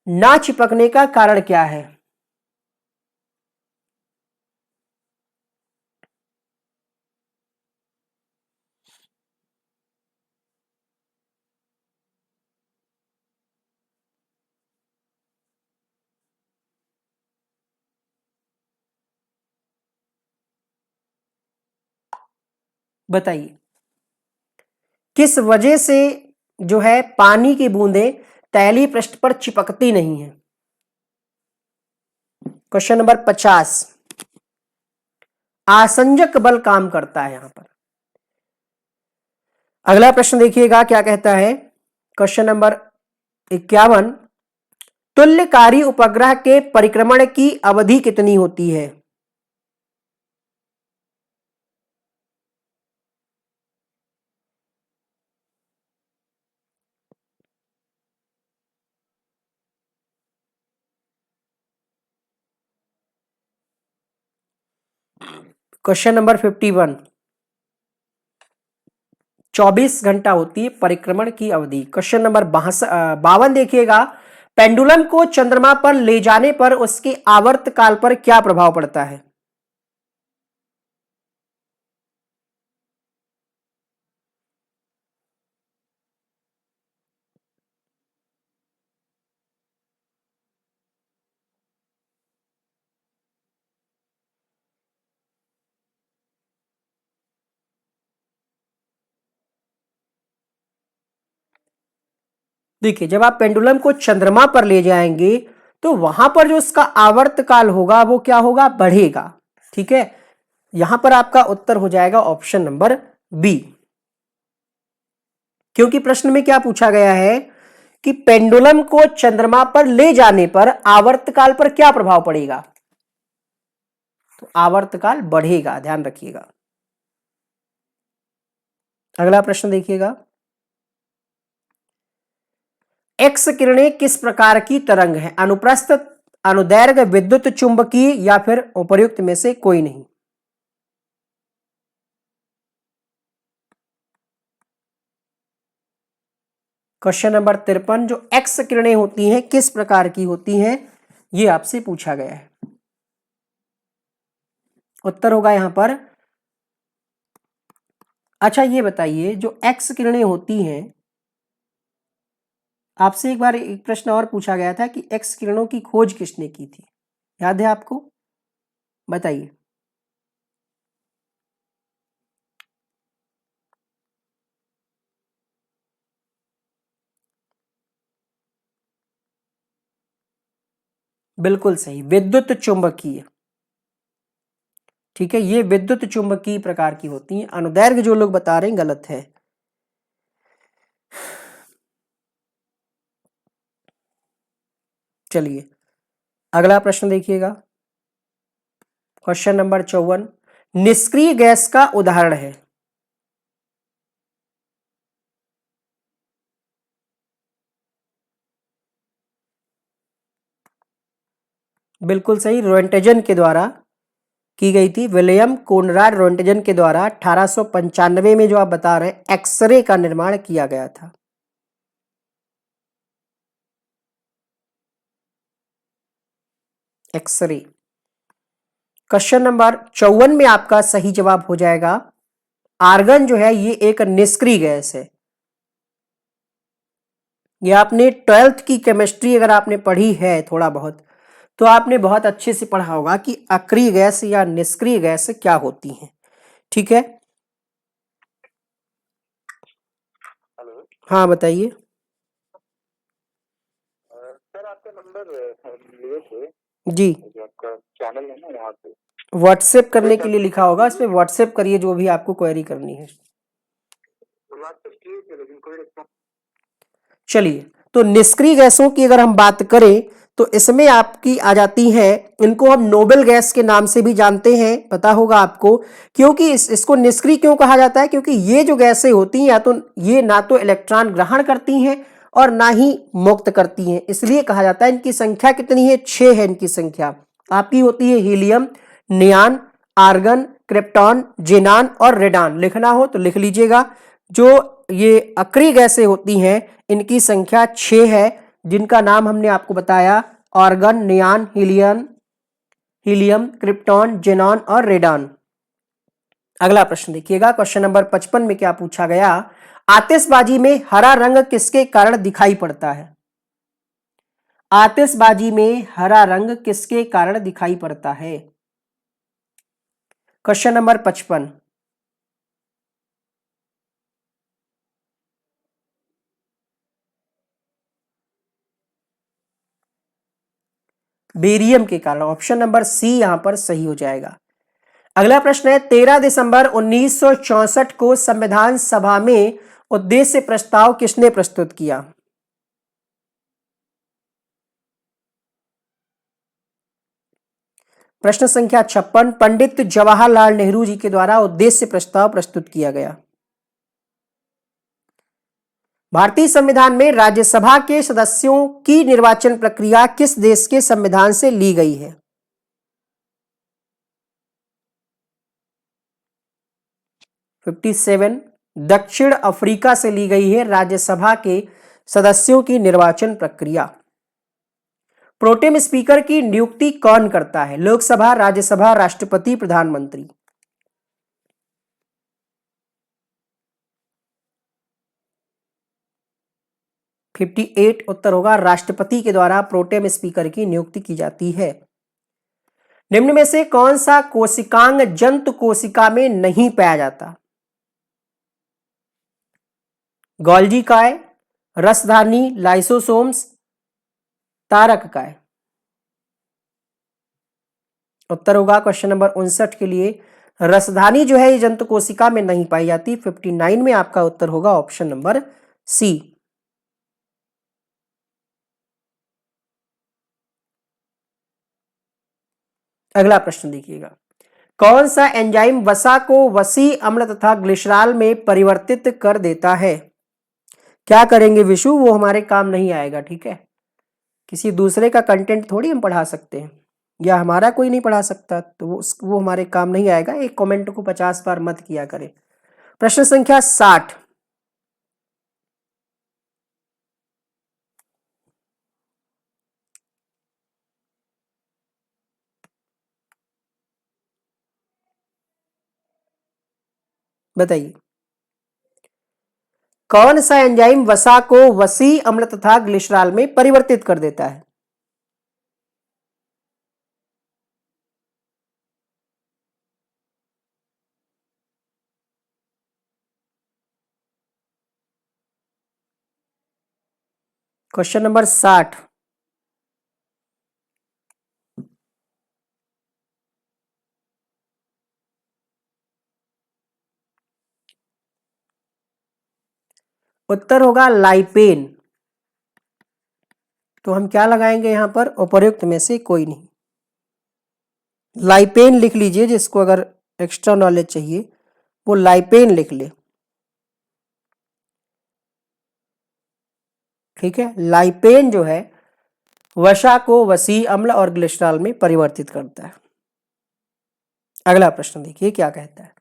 Speaker 1: ना चिपकने का कारण क्या है? बताइए, किस वजह से जो है पानी की बूंदें तैलीय पृष्ठ पर चिपकती नहीं है? क्वेश्चन नंबर 50, आसंजक बल काम करता है यहां पर। अगला प्रश्न देखिएगा क्या कहता है। क्वेश्चन नंबर 51, तुल्यकारी उपग्रह के परिक्रमण की अवधि कितनी होती है? क्वेश्चन नंबर 51, 24 घंटा होती है परिक्रमण की अवधि। क्वेश्चन नंबर 52 देखिएगा, पेंडुलम को चंद्रमा पर ले जाने पर उसके आवर्तकाल पर क्या प्रभाव पड़ता है? देखिए, जब आप पेंडुलम को चंद्रमा पर ले जाएंगे तो वहां पर जो उसका आवर्तकाल होगा वो क्या होगा? बढ़ेगा। ठीक है, यहां पर आपका उत्तर हो जाएगा ऑप्शन नंबर बी, क्योंकि प्रश्न में क्या पूछा गया है कि पेंडुलम को चंद्रमा पर ले जाने पर आवर्तकाल पर क्या प्रभाव पड़ेगा? तो आवर्तकाल बढ़ेगा, ध्यान रखिएगा। अगला प्रश्न देखिएगा, एक्स किरणें किस प्रकार की तरंग है? अनुप्रस्थ, अनुदैर्घ्य, विद्युत चुंबकीय या फिर उपर्युक्त में से कोई नहीं। क्वेश्चन नंबर 53, जो एक्स किरणें होती हैं किस प्रकार की होती हैं, ये आपसे पूछा गया है। उत्तर होगा यहां पर, अच्छा ये बताइए, जो एक्स किरणें होती हैं, आपसे एक बार एक प्रश्न और पूछा गया था कि एक्स किरणों की खोज किसने की थी, याद है आपको? बताइए। बिल्कुल सही, विद्युत चुंबकीय। ठीक है, ये विद्युत चुंबकीय प्रकार की होती हैं। अनुदैर्घ्य जो लोग बता रहे हैं गलत है। चलिए अगला प्रश्न देखिएगा, क्वेश्चन नंबर 54, निष्क्रिय गैस का उदाहरण है। बिल्कुल सही, रोएंटजन के द्वारा की गई थी। विलियम कोनराड रोएंटजन के द्वारा 1895 में जो आप बता रहे हैं एक्सरे का निर्माण किया गया था। एक्सरे। क्वेश्चन नंबर 54 में आपका सही जवाब हो जाएगा, आर्गन जो है ये एक निष्क्रिय गैस है। ये आपने 12th की केमिस्ट्री अगर आपने पढ़ी है थोड़ा बहुत, तो आपने बहुत अच्छे से पढ़ा होगा कि अक्रिय गैस या निष्क्रिय गैस क्या होती हैं। ठीक है, हाँ बताइए।
Speaker 2: सर आपका नंबर लिए थे
Speaker 1: जी,
Speaker 2: जो आपका चैनल है ना वहाँ पे
Speaker 1: व्हाट्सएप करने के लिए लिखा होगा, इस पे व्हाट्सएप करिए जो भी आपको क्वेरी करनी है।
Speaker 2: व्हाट्सएप किए थे लेकिन कोई रिस्पॉन्स।
Speaker 1: चलिए, तो निष्क्रिय गैसों की अगर हम बात करें तो इसमें आपकी आ जाती है, इनको हम नोबेल गैस के नाम से भी जानते हैं, पता होगा आपको। क्योंकि इसको निष्क्रिय क्यों कहा जाता है? क्योंकि ये जो गैसें होती हैं या तो ये ना तो इलेक्ट्रॉन ग्रहण करती हैं और ना ही मुक्त करती हैं, इसलिए कहा जाता है। इनकी संख्या कितनी है? 6 है इनकी संख्या। आपकी होती है हीलियम, नियान, आर्गन, क्रिप्टॉन, जेनान और रेडान। लिखना हो तो लिख लीजिएगा। जो ये अक्रिय गैसें होती हैं इनकी संख्या 6 है, जिनका नाम हमने आपको बताया, आर्गन, नियान, हीलियम, क्रिप्टॉन, जेनॉन और रेडान। अगला प्रश्न देखिएगा, क्वेश्चन नंबर 55 में क्या पूछा गया, आतिशबाजी में हरा रंग किसके कारण दिखाई पड़ता है? आतिशबाजी में हरा रंग किसके कारण दिखाई पड़ता है? क्वेश्चन नंबर 55, बेरियम के कारण। ऑप्शन नंबर सी यहां पर सही हो जाएगा। अगला प्रश्न है, 13 दिसंबर 1964 को संविधान सभा में उद्देश्य प्रस्ताव किसने प्रस्तुत किया? प्रश्न संख्या 56, पंडित जवाहरलाल नेहरू जी के द्वारा उद्देश्य प्रस्ताव प्रस्तुत किया गया। भारतीय संविधान में राज्यसभा के सदस्यों की निर्वाचन प्रक्रिया किस देश के संविधान से ली गई है? (57) दक्षिण अफ्रीका से ली गई है राज्यसभा के सदस्यों की निर्वाचन प्रक्रिया। प्रोटेम स्पीकर की नियुक्ति कौन करता है? लोकसभा, राज्यसभा, राष्ट्रपति, प्रधानमंत्री? 58 उत्तर होगा राष्ट्रपति के द्वारा प्रोटेम स्पीकर की नियुक्ति की जाती है। निम्न में से कौन सा कोशिकांग जंतु कोशिका में नहीं पाया जाता? गोल्जी काय, रसधानी, लाइसोसोम्स, तारक काय? उत्तर होगा क्वेश्चन नंबर 59 के लिए रसधानी जो है ये जंतु कोशिका में नहीं पाई जाती। 59 में आपका उत्तर होगा ऑप्शन नंबर सी। अगला प्रश्न देखिएगा, कौन सा एंजाइम वसा को वसी अम्ल तथा ग्लिसरॉल में परिवर्तित कर देता है? क्या करेंगे विशु, वो हमारे काम नहीं आएगा, ठीक है। किसी दूसरे का कंटेंट थोड़ी हम पढ़ा सकते हैं, या हमारा कोई नहीं पढ़ा सकता, तो वो हमारे काम नहीं आएगा। एक कमेंट को 50 बार मत किया करें। प्रश्न संख्या 60, बताइए कौन सा एंजाइम वसा को वसी अम्ल तथा ग्लिसरॉल में परिवर्तित कर देता है? क्वेश्चन नंबर 60, उत्तर होगा लाइपेन। तो हम क्या लगाएंगे यहां पर, उपर्युक्त में से कोई नहीं। लाइपेन लिख लीजिए, जिसको अगर एक्स्ट्रा नॉलेज चाहिए वो लाइपेन लिख ले, ठीक है। लाइपेन जो है वसा को वसी अम्ल और ग्लिसरॉल में परिवर्तित करता है। अगला प्रश्न देखिए क्या कहता है,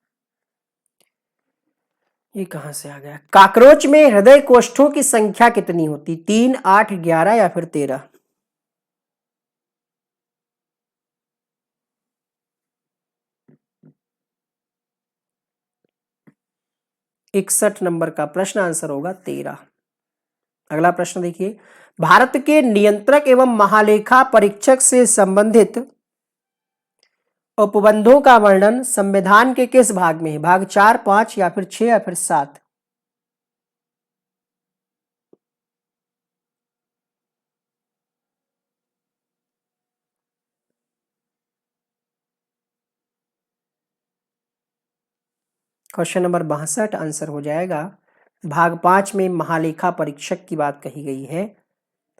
Speaker 1: ये कहां से आ गया। कॉकरोच में हृदय कोष्ठों की संख्या कितनी होती? 3, 8, 11 या फिर 13? 61 नंबर का प्रश्न, आंसर होगा 13। अगला प्रश्न देखिए, भारत के नियंत्रक एवं महालेखा परीक्षक से संबंधित उपबंधों का वर्णन संविधान के किस भाग में है? भाग 4, 5 या फिर 6 या फिर 7? क्वेश्चन नंबर 62 आंसर हो जाएगा भाग 5 में महालेखा परीक्षक की बात कही गई है,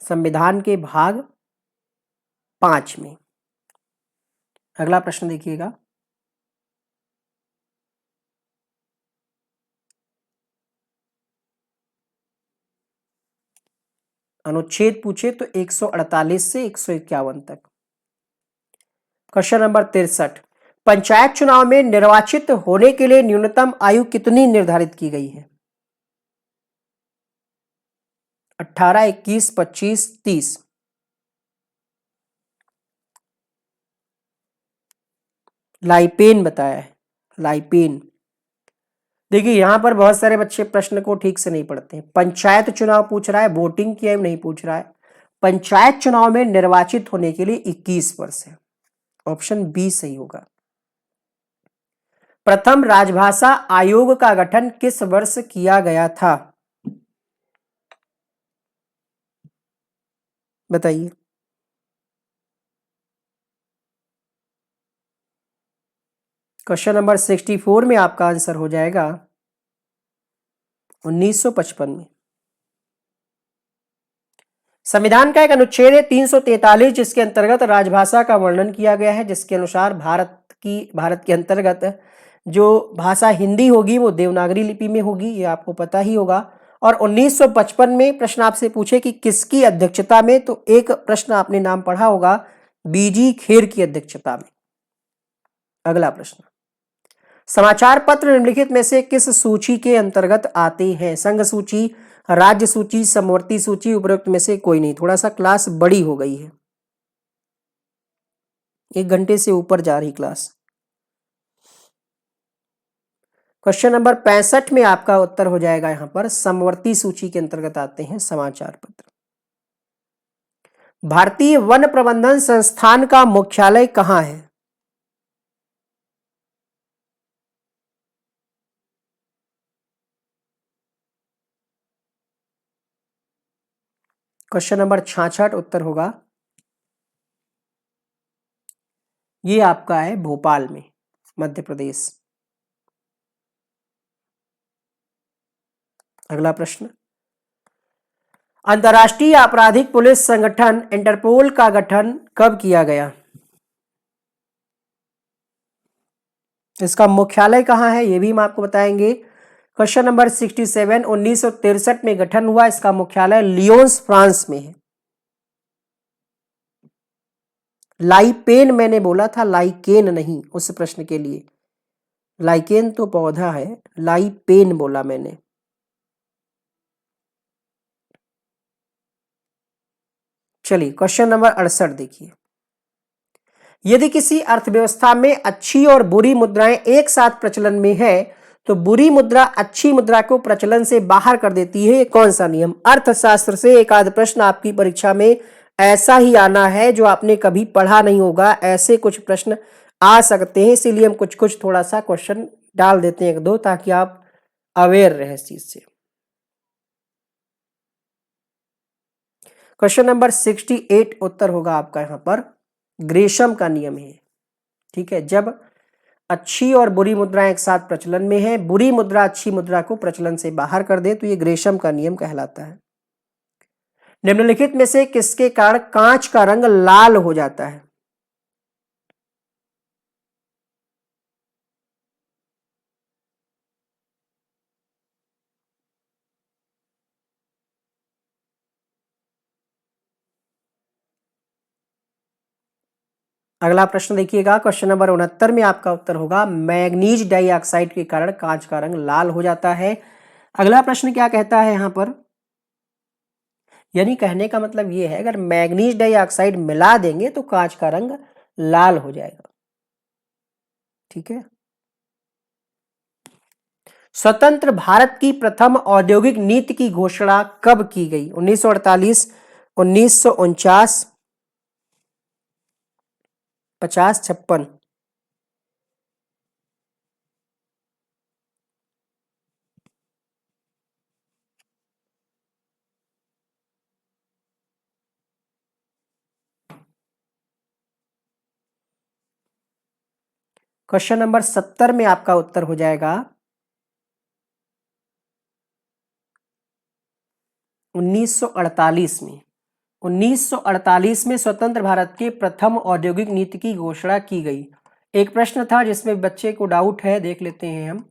Speaker 1: संविधान के भाग 5 में। अगला प्रश्न देखिएगा, अनुच्छेद पूछे तो 148 से 151 तक। क्वेश्चन नंबर 63, पंचायत चुनाव में निर्वाचित होने के लिए न्यूनतम आयु कितनी निर्धारित की गई है? 18, 21, 25, 30? लाइपेन बताया है, लाइपेन। देखिए यहां पर बहुत सारे बच्चे प्रश्न को ठीक से नहीं पढ़ते हैं। पंचायत चुनाव पूछ रहा है, वोटिंग की एम नहीं पूछ रहा है। पंचायत चुनाव में निर्वाचित होने के लिए 21 वर्ष है, ऑप्शन बी सही होगा। प्रथम राजभाषा आयोग का गठन किस वर्ष किया गया था? बताइए। क्वेश्चन नंबर 64 में आपका आंसर हो जाएगा 1955 में। संविधान का एक अनुच्छेद है 343, जिसके अंतर्गत राजभाषा का वर्णन किया गया है, जिसके अनुसार भारत के अंतर्गत जो भाषा हिंदी होगी वो देवनागरी लिपि में होगी, ये आपको पता ही होगा। और 1955 में प्रश्न आपसे पूछे कि किसकी अध्यक्षता में, तो एक प्रश्न आपने नाम पढ़ा होगा बीजी खेर की अध्यक्षता में। अगला प्रश्न, समाचार पत्र निम्नलिखित में से किस सूची के अंतर्गत आते हैं? संघ सूची, राज्य सूची, समवर्ती सूची, उपरोक्त में से कोई नहीं। थोड़ा सा क्लास बड़ी हो गई है। 1 घंटे से ऊपर जा रही क्लास। क्वेश्चन नंबर 65 में आपका उत्तर हो जाएगा यहां पर समवर्ती सूची के अंतर्गत आते हैं समाचार पत्र। भारतीय वन प्रबंधन संस्थान का मुख्यालय कहां है? क्वेश्चन नंबर 66 उत्तर होगा ये आपका है भोपाल में, मध्य प्रदेश। अगला प्रश्न, अंतर्राष्ट्रीय आपराधिक पुलिस संगठन इंटरपोल का गठन कब किया गया? इसका मुख्यालय कहां है ये भी हम आपको बताएंगे। क्वेश्चन नंबर 67, 1963 में गठन हुआ, इसका मुख्यालय लियोन्स फ्रांस में है। लाइपेन मैंने बोला था, लाइकेन नहीं, उस प्रश्न के लिए। लाइकेन तो पौधा है, लाइपेन बोला मैंने। चलिए क्वेश्चन नंबर 68 देखिए, यदि किसी अर्थव्यवस्था में अच्छी और बुरी मुद्राएं एक साथ प्रचलन में है तो बुरी मुद्रा अच्छी मुद्रा को प्रचलन से बाहर कर देती है, ये कौन सा नियम? अर्थशास्त्र से एक आध प्रश्न आपकी परीक्षा में ऐसा ही आना है जो आपने कभी पढ़ा नहीं होगा, ऐसे कुछ प्रश्न आ सकते हैं, इसीलिए हम कुछ कुछ थोड़ा सा क्वेश्चन डाल देते हैं 1-2 ताकि आप अवेयर रहे इस चीज से। क्वेश्चन नंबर 68 उत्तर होगा आपका यहां पर ग्रेशम का नियम है। ठीक है, जब अच्छी और बुरी मुद्रा एक साथ प्रचलन में है, बुरी मुद्रा अच्छी मुद्रा को प्रचलन से बाहर कर दे तो ये ग्रेशम का नियम कहलाता है। निम्नलिखित में से किसके कारण कांच का रंग लाल हो जाता है? अगला प्रश्न देखिएगा, क्वेश्चन नंबर 69 में आपका उत्तर होगा मैग्नीज डाइऑक्साइड के कारण कांच का रंग लाल हो जाता है। अगला प्रश्न क्या कहता है यहां पर, यानी कहने का मतलब यह है अगर मैग्नीज डाइऑक्साइड मिला देंगे तो कांच का रंग लाल हो जाएगा। ठीक है, स्वतंत्र भारत की प्रथम औद्योगिक नीति की घोषणा कब की गई? 1948, 1949, 50, 56। क्वेश्चन नंबर 70 में आपका उत्तर हो जाएगा 1948 में। 1948 में स्वतंत्र भारत के प्रथम औद्योगिक नीति की घोषणा की गई। एक प्रश्न था जिसमें बच्चे को डाउट है, देख लेते हैं हम।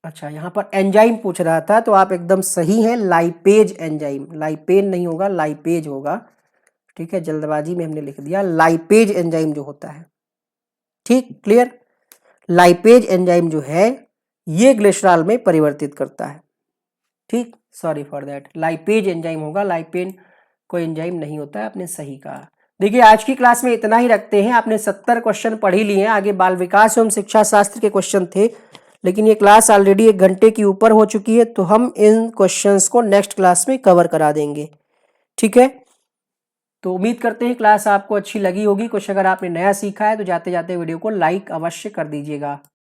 Speaker 1: अच्छा, यहां पर एंजाइम पूछ रहा था तो आप एकदम सही हैं, लाइपेज एंजाइम, लाइपेन नहीं होगा, लाइपेज होगा। ठीक है, जल्दबाजी में हमने लिख दिया, लाइपेज एंजाइम जो होता है। ठीक, क्लियर। लाइपेज एंजाइम जो है ये ग्लिसरॉल में परिवर्तित करता है। ठीक, sorry for that, lipase enzyme होगा, लाइपेन कोई एंजाइम नहीं होता है, आपने सही कहा। देखिए आज की क्लास में इतना ही रखते हैं, आपने 70 क्वेश्चन पढ़ ही लिए हैं। आगे बाल विकास एवं शिक्षा शास्त्र के क्वेश्चन थे, लेकिन ये क्लास ऑलरेडी 1 घंटे की ऊपर हो चुकी है, तो हम इन क्वेश्चंस को नेक्स्ट क्लास में कवर करा देंगे। ठीक है, तो उम्मीद करते हैं क्लास आपको अच्छी लगी होगी। कुछ अगर आपने नया सीखा है तो जाते जाते वीडियो को लाइक अवश्य कर दीजिएगा।